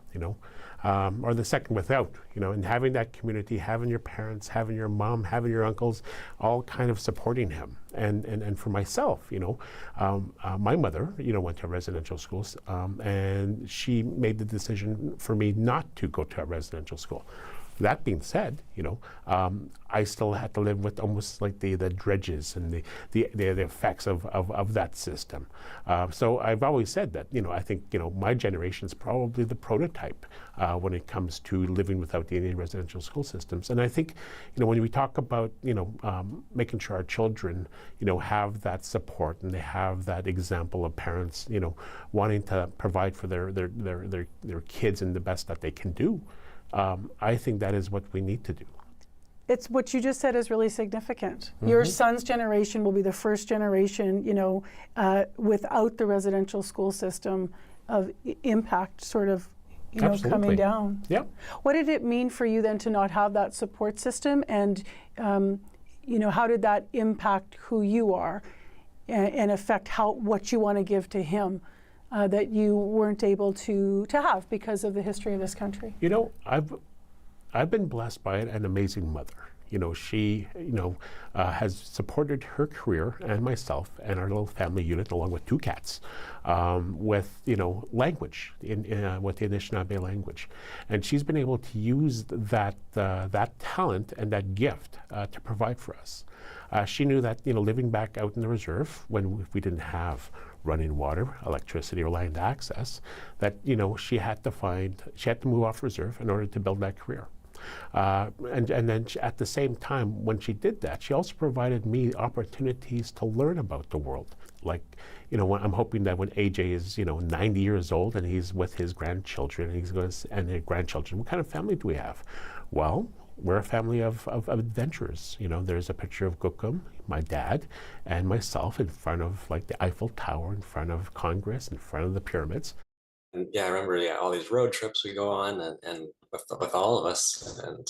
or the second without, and having that community, having your parents, having your mom, having your uncles, all kind of supporting him. And for myself, my mother, went to residential schools, and she made the decision for me not to go to a residential school. That being said, I still had to live with almost like the dredges and the effects of that system. So I've always said that, I think, my generation is probably the prototype when it comes to living without the Indian residential school systems. And I think, when we talk about, making sure our children, have that support and they have that example of parents, wanting to provide for their kids in the best that they can do, I think that is what we need to do. It's what you just said is really significant. Your son's generation will be the first generation, without the residential school system of impact sort of, coming down. Yeah. What did it mean for you then to not have that support system, and how did that impact who you are and affect what you want to give to him that you weren't able to have because of the history of this country? I've been blessed by an amazing mother. She, has supported her career and myself and our little family unit, along with 2 cats, with, language, with the Anishinaabe language. And she's been able to use that talent and that gift to provide for us. She knew that, living back out in the reserve when we didn't have running water, electricity, or land access, that, she had to move off reserve in order to build that career. And then at the same time, when she did that, she also provided me opportunities to learn about the world. Like, I'm hoping that when AJ is, 90 years old and he's with his grandchildren, and his grandchildren, what kind of family do we have? Well, we're a family of adventurers. There's a picture of Gukum, my dad, and myself in front of like the Eiffel Tower, in front of Congress, in front of the pyramids. And I remember all these road trips we go on, and with all of us. And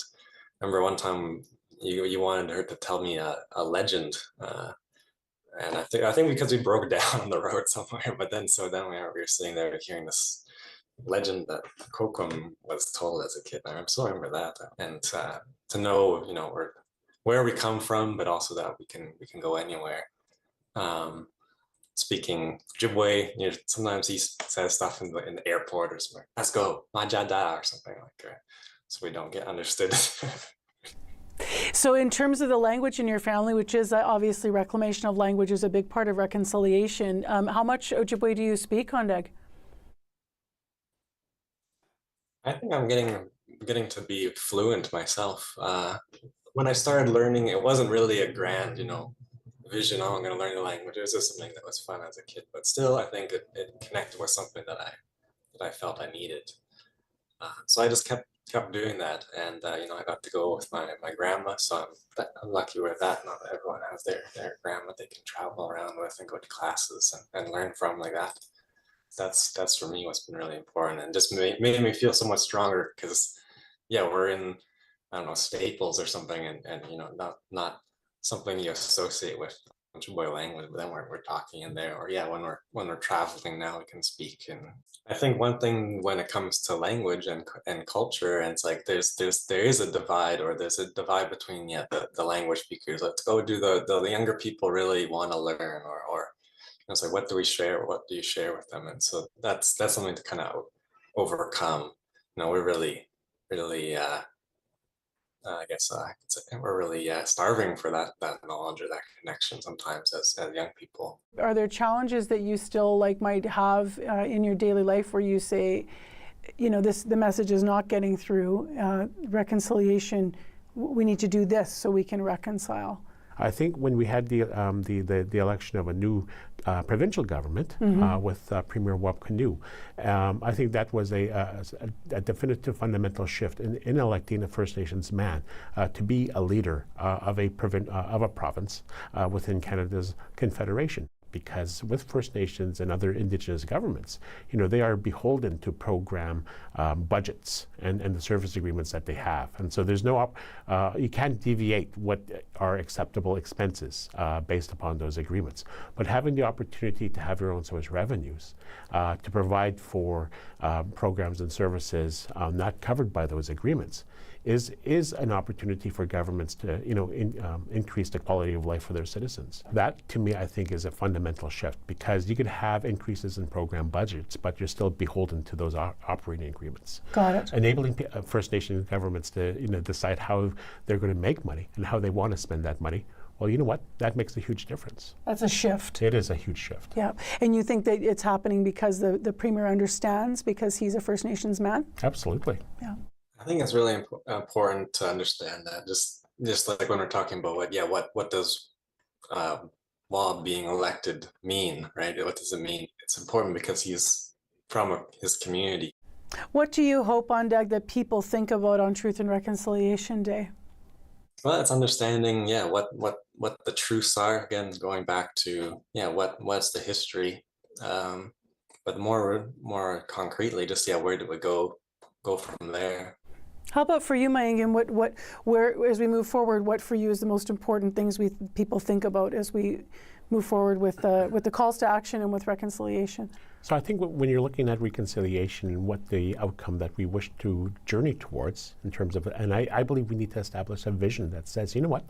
I remember one time you wanted her to tell me a legend, and I think because we broke down on the road somewhere. But then we were sitting there hearing this legend that Kokum was told as a kid. I still remember that, and to know where we come from, but also that we can go anywhere. Speaking Ojibwe, sometimes he says stuff in the airport or something. Let's go, Majada, or something like that, so we don't get understood. So in terms of the language in your family, which is obviously reclamation of language is a big part of reconciliation, how much Ojibwe do you speak, Ondeg? I think I'm getting to be fluent myself. When I started learning, it wasn't really a grand, vision, I'm going to learn the language. It was just something that was fun as a kid, but still, I think it connected with something that I felt I needed. So I just kept doing that, and I got to go with my grandma. So I'm lucky with that. Not everyone has their grandma they can travel around with and go to classes and learn from like that. That's for me what's been really important, and just made me feel so much stronger because we're in, I don't know, Staples or something, and not something you associate with Ojibwe language, but then we're talking in there, or when we're traveling now, we can speak. And I think one thing when it comes to language and culture, and it's like there is a divide, or there's a divide between the language speakers. Let's go do the younger people really want to learn, or it's like, what do we share? What do you share with them? And so that's something to kind of overcome. We're really I guess we're really starving for that knowledge or that connection sometimes as young people. Are there challenges that you still might have in your daily life where you say, the message is not getting through, reconciliation, we need to do this so we can reconcile? I think when we had the election of a new provincial government with Premier Wap Kanu, I think that was a definitive fundamental shift in electing a First Nations man to be a leader of a province within Canada's Confederation. Because with First Nations and other Indigenous governments, they are beholden to program budgets and the service agreements that they have. And so there's you can't deviate what are acceptable expenses based upon those agreements. But having the opportunity to have your own source revenues to provide for programs and services not covered by those agreements is an opportunity for governments to, increase the quality of life for their citizens. That, to me, I think is a fundamental shift, because you could have increases in program budgets, but you're still beholden to those operating agreements. Got it. Enabling First Nation governments to, decide how they're going to make money and how they want to spend that money. Well, you know what? That makes a huge difference. That's a shift. It is a huge shift. Yeah. And you think that it's happening because the Premier understands, because he's a First Nations man? Absolutely. Yeah. I think it's really important to understand that, just like when we're talking about what does Bob being elected mean, right? What does it mean? It's important because he's from his community. What do you hope, Ondag, that people think about on Truth and Reconciliation Day? Well, it's understanding, what the truths are. Again, going back to, what's the history, but more concretely, just where do we go from there? How about for you, Mammogram? Where as we move forward, what for you is the most important things people think about as we move forward with the calls to action and with reconciliation? So I think when you're looking at reconciliation and what the outcome that we wish to journey towards in terms of, and I believe we need to establish a vision that says, you know what,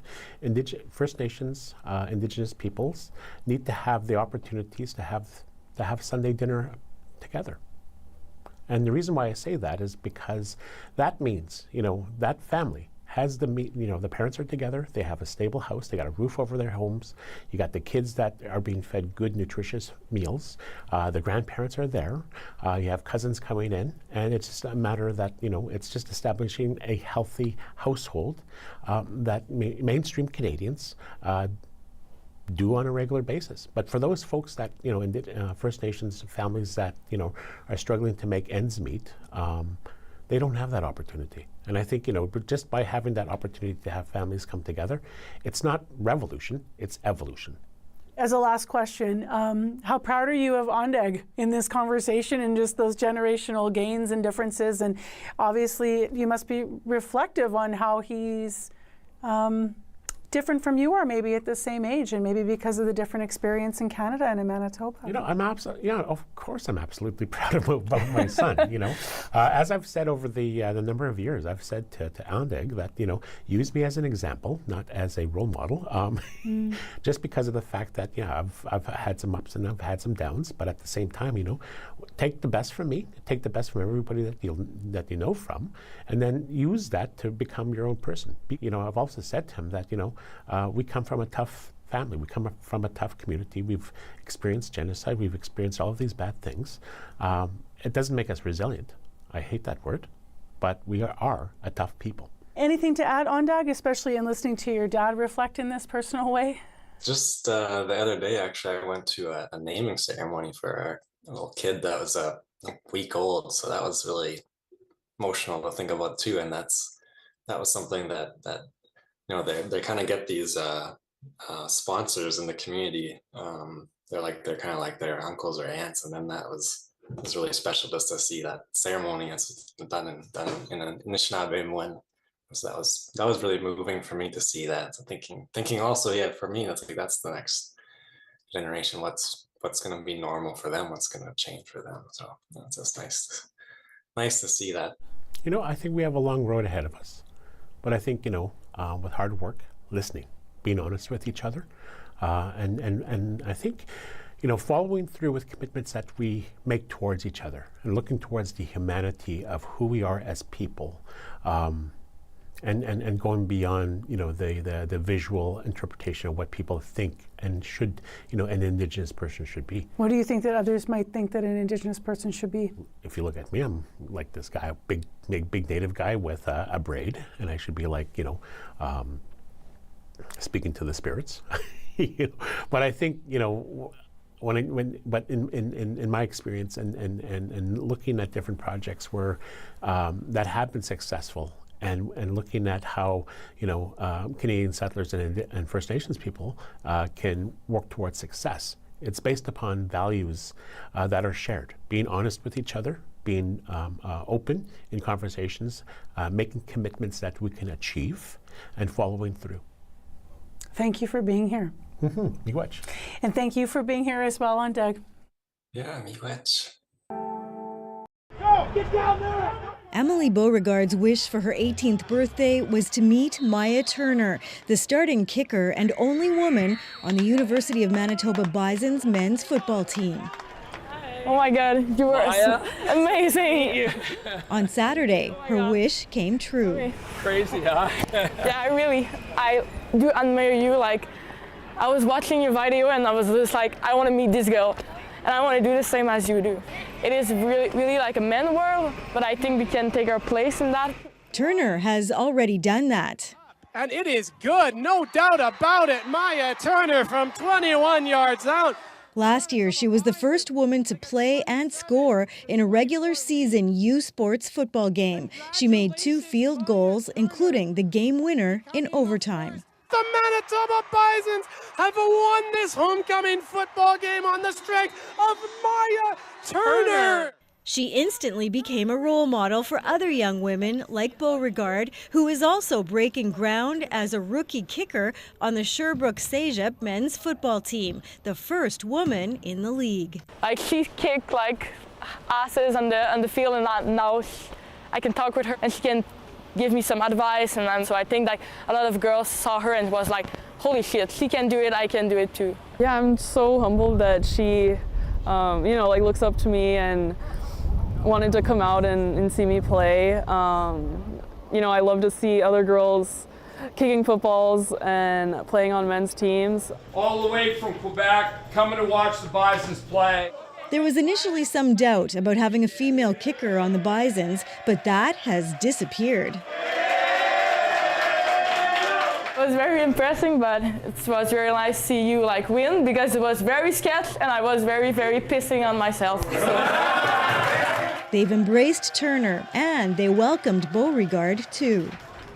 First Nations, Indigenous peoples need to have the opportunities to have Sunday dinner together. And the reason why I say that is because that means, that family has the parents are together, they have a stable house, they got a roof over their homes, you got the kids that are being fed good, nutritious meals, the grandparents are there, you have cousins coming in, and it's just a matter that, it's just establishing a healthy household that mainstream Canadians do on a regular basis. But for those folks that, First Nations families that, are struggling to make ends meet, they don't have that opportunity. And I think, just by having that opportunity to have families come together, it's not revolution, it's evolution. As a last question, how proud are you of Ondag in this conversation and just those generational gains and differences? And obviously you must be reflective on how he's different from you are, maybe at the same age, and maybe because of the different experience in Canada and in Manitoba. Of course I'm absolutely proud of my son, As I've said over the number of years, I've said to Ondag that, use me as an example, not as a role model, just because of the fact that, I've had some ups and I've had some downs, but at the same time, take the best from me, take the best from everybody that you know from, and then use that to become your own person. I've also said to him that, we come from a tough family. We come from a tough community. We've experienced genocide. We've experienced all of these bad things. It doesn't make us resilient. I hate that word, but we are a tough people. Anything to add, Ondag, especially in listening to your dad reflect in this personal way? Just the other day, actually, I went to a naming ceremony for a little kid that was a week old. So that was really emotional to think about too. And that was something that they kind of get these sponsors in the community. They're kind of like their uncles or aunts, and then that was really special just to see that ceremony as done in an Anishinaabe one. So that was really moving for me to see that. So thinking also, for me, that's the next generation. What's going to be normal for them? What's going to change for them? So it's just nice to see that. I think we have a long road ahead of us, but I think with hard work, listening, being honest with each other, and I think, following through with commitments that we make towards each other and looking towards the humanity of who we are as people, and going beyond, the visual interpretation of what people think and should, an Indigenous person should be. What do you think that others might think that an Indigenous person should be? If you look at me, I'm like this guy, a big Native guy with a braid, and I should be like, speaking to the spirits. But I think, but in my experience and looking at different projects where that have been successful, and looking at how Canadian settlers and First Nations people can work towards success. It's based upon values that are shared, being honest with each other, being open in conversations, making commitments that we can achieve, and following through. Thank you for being here. Miigwech. And thank you for being here as well, Ondag. Yeah, miigwech. Go! Get down there! Emily Beauregard's wish for her 18th birthday was to meet Maya Turner, the starting kicker and only woman on the University of Manitoba Bison's men's football team. Oh my God, you were amazing. On Saturday, her wish came true. Crazy, huh? Yeah, I do admire you. Like, I was watching your video and I was just like, I want to meet this girl and I want to do the same as you do. It is really like a man world, but I think we can take our place in that. Turner has already done that. And it is good, no doubt about it. Maya Turner from 21 yards out. Last year, she was the first woman to play and score in a regular season U Sports football game. She made 2 field goals, including the game winner in overtime. The Manitoba Bisons have won this homecoming football game on the strength of Maya Turner. She instantly became a role model for other young women like Beauregard, who is also breaking ground as a rookie kicker on the Sherbrooke Cégep men's football team, the first woman in the league. Like, she kicked like asses on the field, and now I can talk with her and she can give me some advice, and so I think like a lot of girls saw her and was like, holy shit, she can do it, I can do it too. Yeah, I'm so humbled that she like looks up to me and wanted to come out and see me play. I love to see other girls kicking footballs and playing on men's teams. All the way from Quebec, coming to watch the Bisons play. There was initially some doubt about having a female kicker on the Bisons, but that has disappeared. It was very impressive, but it was very nice to see you like win, because it was very sketchy and I was very pissing on myself. So. They've embraced Turner and they welcomed Beauregard too.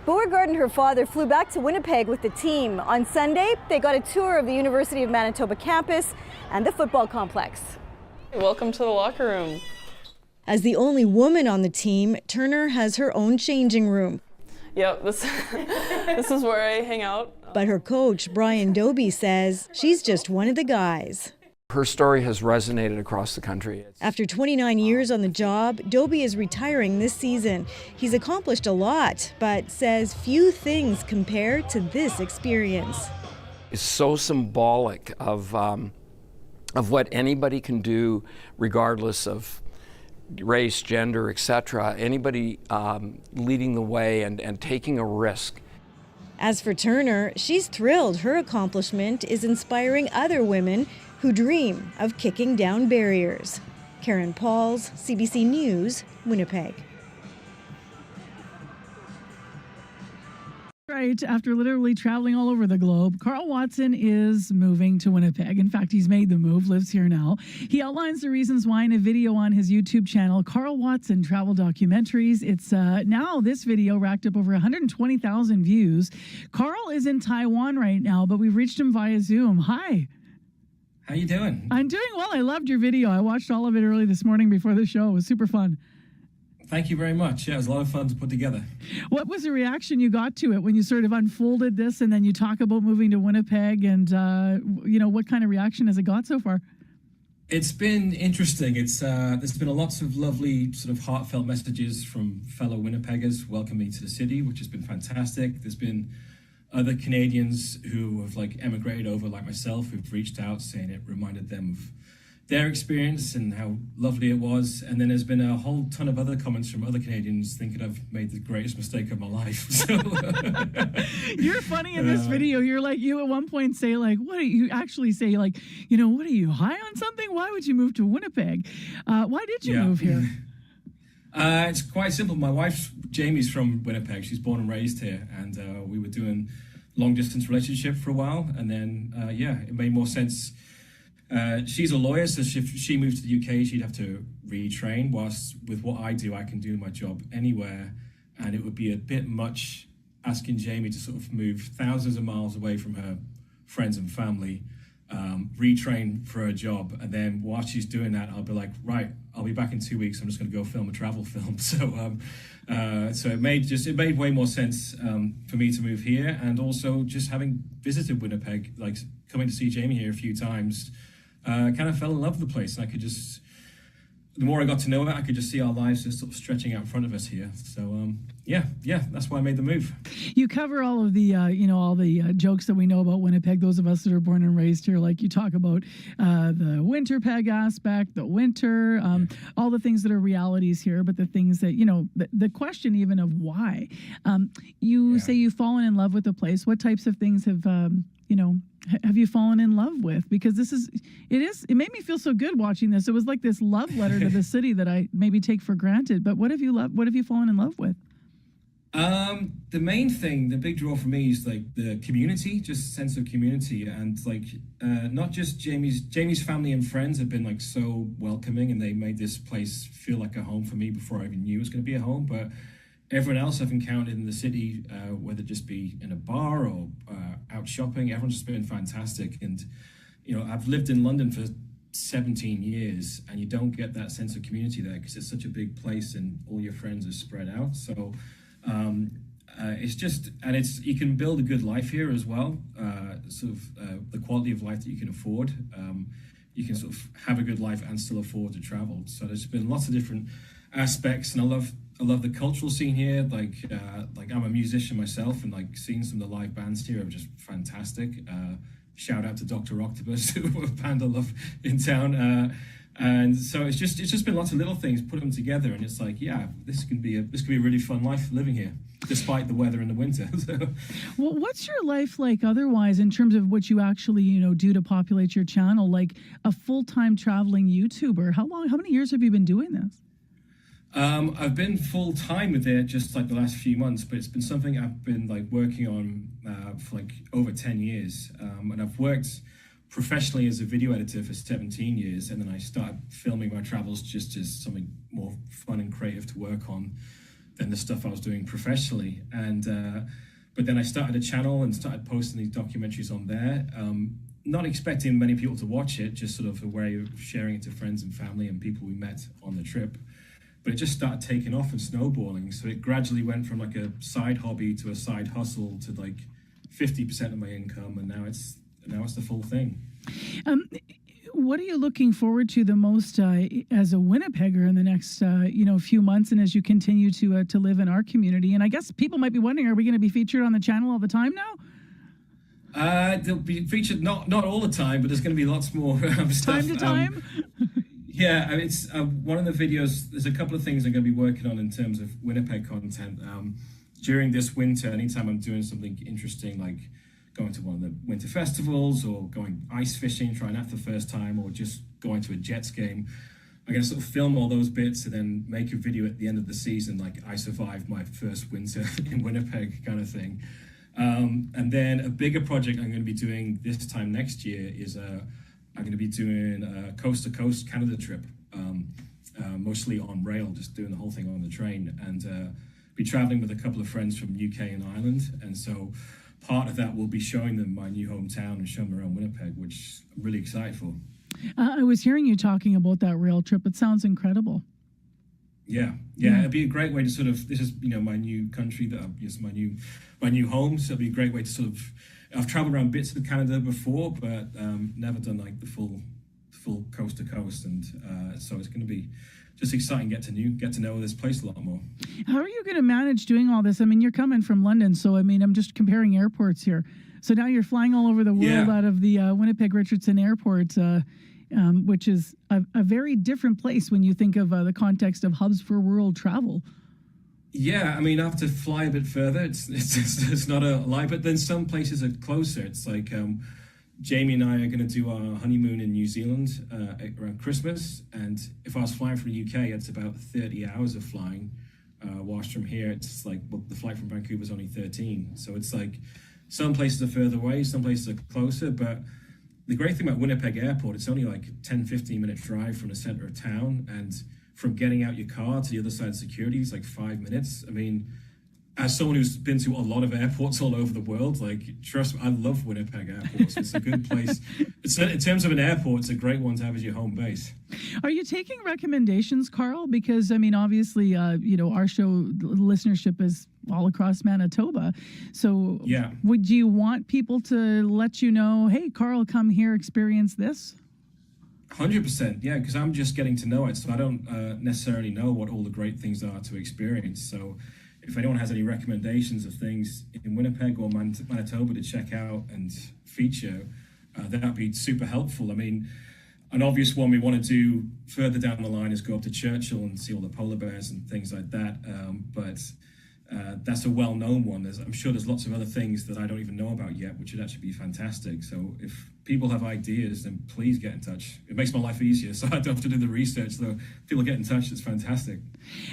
Beauregard and her father flew back to Winnipeg with the team. On Sunday, they got a tour of the University of Manitoba campus and the football complex. Welcome to the locker room. As the only woman on the team, Turner has her own changing room. Yep, this is where I hang out. But her coach, Brian Doby, says she's just one of the guys. Her story has resonated across the country. After 29 years on the job, Doby is retiring this season. He's accomplished a lot, but says few things compare to this experience. It's so symbolic of what anybody can do, regardless of race, gender, etc. Anybody leading the way and taking a risk. As for Turner, she's thrilled her accomplishment is inspiring other women who dream of kicking down barriers. Karen Pauls, CBC News, Winnipeg. Right, after literally traveling all over the globe, Carl Watson is moving to Winnipeg. In fact, he's made the move, lives here now. He outlines the reasons why in a video on his YouTube channel, Carl Watson Travel Documentaries. It's now this video racked up over 120,000 views. Carl is in Taiwan right now, but we've reached him via Zoom. Hi. How you doing? I'm doing well. I loved your video. I watched all of it early this morning before the show. It was super fun. Thank you very much. Yeah, it was a lot of fun to put together. What was the reaction you got to it when you sort of unfolded this and then you talk about moving to Winnipeg and, what kind of reaction has it got so far? It's been interesting. There's been lots of lovely sort of heartfelt messages from fellow Winnipeggers welcoming me to the city, which has been fantastic. There's been other Canadians who have emigrated over like myself who've reached out saying it reminded them of their experience and how lovely it was. And then there's been a whole ton of other comments from other Canadians thinking I've made the greatest mistake of my life. So, you're funny in this video. You at one point say what do you actually say? What are you, high on something? Why would you move to Winnipeg? Why did you move here? It's quite simple. My wife, Jamie's from Winnipeg. She's born and raised here. And we were doing long distance relationship for a while. And then, it made more sense. She's a lawyer, so if she moved to the UK, she'd have to retrain, whilst with what I do, I can do my job anywhere. And it would be a bit much asking Jamie to sort of move thousands of miles away from her friends and family, retrain for a job. And then while she's doing that, I'll be like, right, I'll be back in 2 weeks. I'm just going to go film a travel film. So it made way more sense for me to move here. And also just having visited Winnipeg, coming to see Jamie here a few times, kind of fell in love with the place. And I could just the more I got to know it, I could just see our lives just sort of stretching out in front of us here. So yeah, that's why I made the move. You cover all of the, all the jokes that we know about Winnipeg, those of us that are born and raised here. Like you talk about the winter peg aspect, the winter, all the things that are realities here, but the things that, the question even of why. You say you've fallen in love with the place. What types of things have you fallen in love with? Because it made me feel so good watching this. It was like this love letter to the city that I maybe take for granted. But what have you fallen in love with? The main thing, the big draw for me is like the community, just sense of community, and like not just Jamie's family and friends have been like so welcoming, and they made this place feel like a home for me before I even knew it was going to be a home. But everyone else I've encountered in the city, whether it just be in a bar or out shopping, everyone's just been fantastic. And I've lived in London for 17 years, and you don't get that sense of community there because it's such a big place and all your friends are spread out. So it's just, and you can build a good life here as well. The quality of life that you can afford. You can sort of have a good life and still afford to travel. So there's been lots of different aspects, and I love the cultural scene here. Like I'm a musician myself, and like seeing some of the live bands here are just fantastic. Shout out to Dr. Octopus, who a band I love in town. And so it's just been lots of little things, put them together, and it's like, yeah, this could be a really fun life living here, despite the weather in the winter. Well, what's your life like otherwise in terms of what you actually do to populate your channel? Like a full-time traveling YouTuber, how many years have you been doing this? I've been full-time with it just like the last few months, but it's been something I've been like working on for like over 10 years. And I've worked professionally as a video editor for 17 years, and then I started filming my travels just as something more fun and creative to work on than the stuff I was doing professionally. And but then I started a channel and started posting these documentaries on there, not expecting many people to watch it, just sort of a way of sharing it to friends and family and people we met on the trip. But it just started taking off and snowballing. So it gradually went from like a side hobby to a side hustle to like 50% of my income, and now it's the full thing. What are you looking forward to the most as a Winnipegger in the next few months, and as you continue to live in our community? And I guess people might be wondering, are we going to be featured on the channel all the time now? They'll be featured not all the time, but there's going to be lots more stuff. Time to time? Yeah, it's one of the videos. There's a couple of things I'm going to be working on in terms of Winnipeg content. During this winter, anytime I'm doing something interesting, like going to one of the winter festivals or going ice fishing, trying that for the first time, or just going to a Jets game, I'm going to sort of film all those bits and then make a video at the end of the season, like I survived my first winter in Winnipeg kind of thing. And then a bigger project I'm going to be doing this time next year is I'm going to be doing a coast-to-coast Canada trip, mostly on rail, just doing the whole thing on the train, and be traveling with a couple of friends from UK and Ireland. And so part of that will be showing them my new hometown and showing them around Winnipeg, which I'm really excited for. I was hearing you talking about that rail trip. It sounds incredible. Yeah. It'd be a great way to sort of, this is my new country, my new home. So it'd be a great way to sort of, I've traveled around bits of Canada before, but never done like the full coast to coast, and so it's going to be just exciting. Get to know this place a lot more. How are you going to manage doing all this? I mean, you're coming from London, so I mean, I'm just comparing airports here. So now you're flying all over the world out of the Winnipeg Richardson Airport, which is a very different place when you think of the context of hubs for world travel. Yeah, I mean, I have to fly a bit further. It's not a lie, but then some places are closer. It's like Jamie and I are going to do our honeymoon in New Zealand around Christmas, and if I was flying from the UK, it's about 30 hours of flying. Whilst from here, it's like, well, the flight from Vancouver is only 13. So it's like some places are further away, some places are closer, but the great thing about Winnipeg Airport, it's only like 10-15 minute drive from the center of town, and from getting out your car to the other side of security is like 5 minutes. I mean, as someone who's been to a lot of airports all over the world, like, trust me, I love Winnipeg Airport. It's a good place. In terms of an airport, it's a great one to have as your home base. Are you taking recommendations, Carl? Because, I mean, obviously, our show listenership is all across Manitoba. So would you want people to let you know, hey, Carl, come here, experience this? 100%, yeah, because I'm just getting to know it, so I don't necessarily know what all the great things are to experience. So if anyone has any recommendations of things in Winnipeg or Manitoba to check out and feature, that'd be super helpful. I mean, an obvious one we want to do further down the line is go up to Churchill and see all the polar bears and things like that, but that's a well-known one. I'm sure there's lots of other things that I don't even know about yet, which would actually be fantastic. So if people have ideas, then please get in touch. It makes my life easier, so I don't have to do the research. So people get in touch, it's fantastic.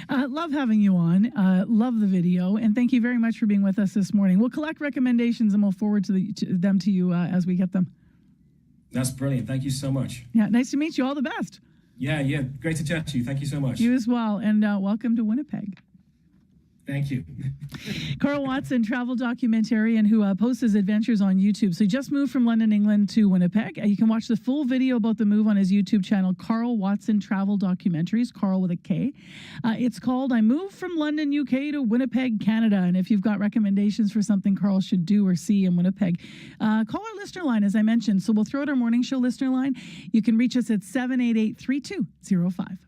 Love having you on. Love the video, and thank you very much for being with us this morning. We'll collect recommendations and we'll forward them to you as we get them. That's brilliant. Thank you so much. Yeah, nice to meet you. All the best. Yeah, great to chat to you. Thank you so much. You as well, and welcome to Winnipeg. Thank you. Carl Watson, travel documentarian who posts his adventures on YouTube. So he just moved from London, England to Winnipeg. You can watch the full video about the move on his YouTube channel, Carl Watson Travel Documentaries, Carl with a K. It's called I Moved from London, UK to Winnipeg, Canada. And if you've got recommendations for something Carl should do or see in Winnipeg, call our listener line, as I mentioned. So we'll throw out our morning show listener line. You can reach us at 788-3205.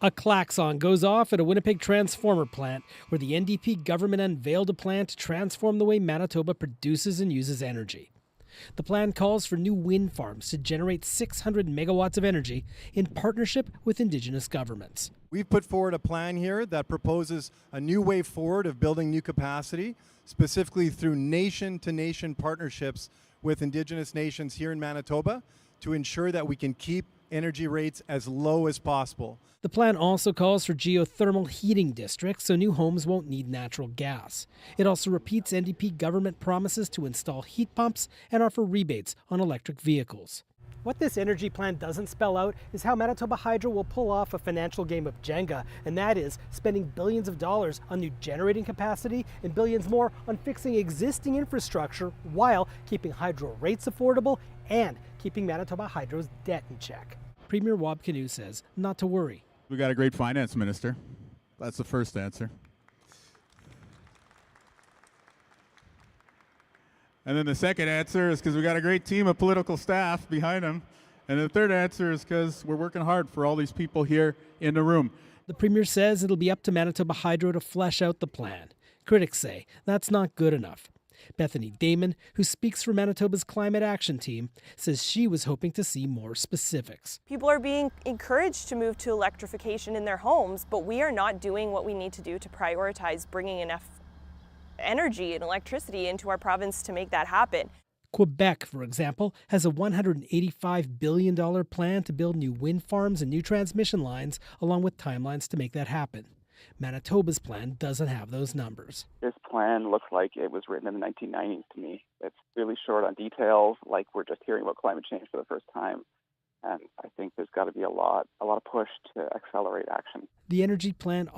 A klaxon goes off at a Winnipeg transformer plant where the NDP government unveiled a plan to transform the way Manitoba produces and uses energy. The plan calls for new wind farms to generate 600 megawatts of energy in partnership with Indigenous governments. We've put forward a plan here that proposes a new way forward of building new capacity, specifically through nation-to-nation partnerships with Indigenous nations here in Manitoba to ensure that we can keep energy rates as low as possible. The plan also calls for geothermal heating districts so new homes won't need natural gas. It also repeats NDP government promises to install heat pumps and offer rebates on electric vehicles. What this energy plan doesn't spell out is how Manitoba Hydro will pull off a financial game of Jenga, and that is spending billions of dollars on new generating capacity and billions more on fixing existing infrastructure while keeping hydro rates affordable and keeping Manitoba Hydro's debt in check. Premier Wab Kinew says not to worry. We got a great finance minister. That's the first answer. And then the second answer is because we got a great team of political staff behind him. And the third answer is because we're working hard for all these people here in the room. The Premier says it'll be up to Manitoba Hydro to flesh out the plan. Critics say that's not good enough. Bethany Damon, who speaks for Manitoba's Climate Action Team, says she was hoping to see more specifics. People are being encouraged to move to electrification in their homes, but we are not doing what we need to do to prioritize bringing enough energy and electricity into our province to make that happen. Quebec, for example, has a $185 billion plan to build new wind farms and new transmission lines, along with timelines to make that happen. Manitoba's plan doesn't have those numbers. This plan looks like it was written in the 1990s to me. It's really short on details, like we're just hearing about climate change for the first time. And I think there's got to be a lot of push to accelerate action. The energy plan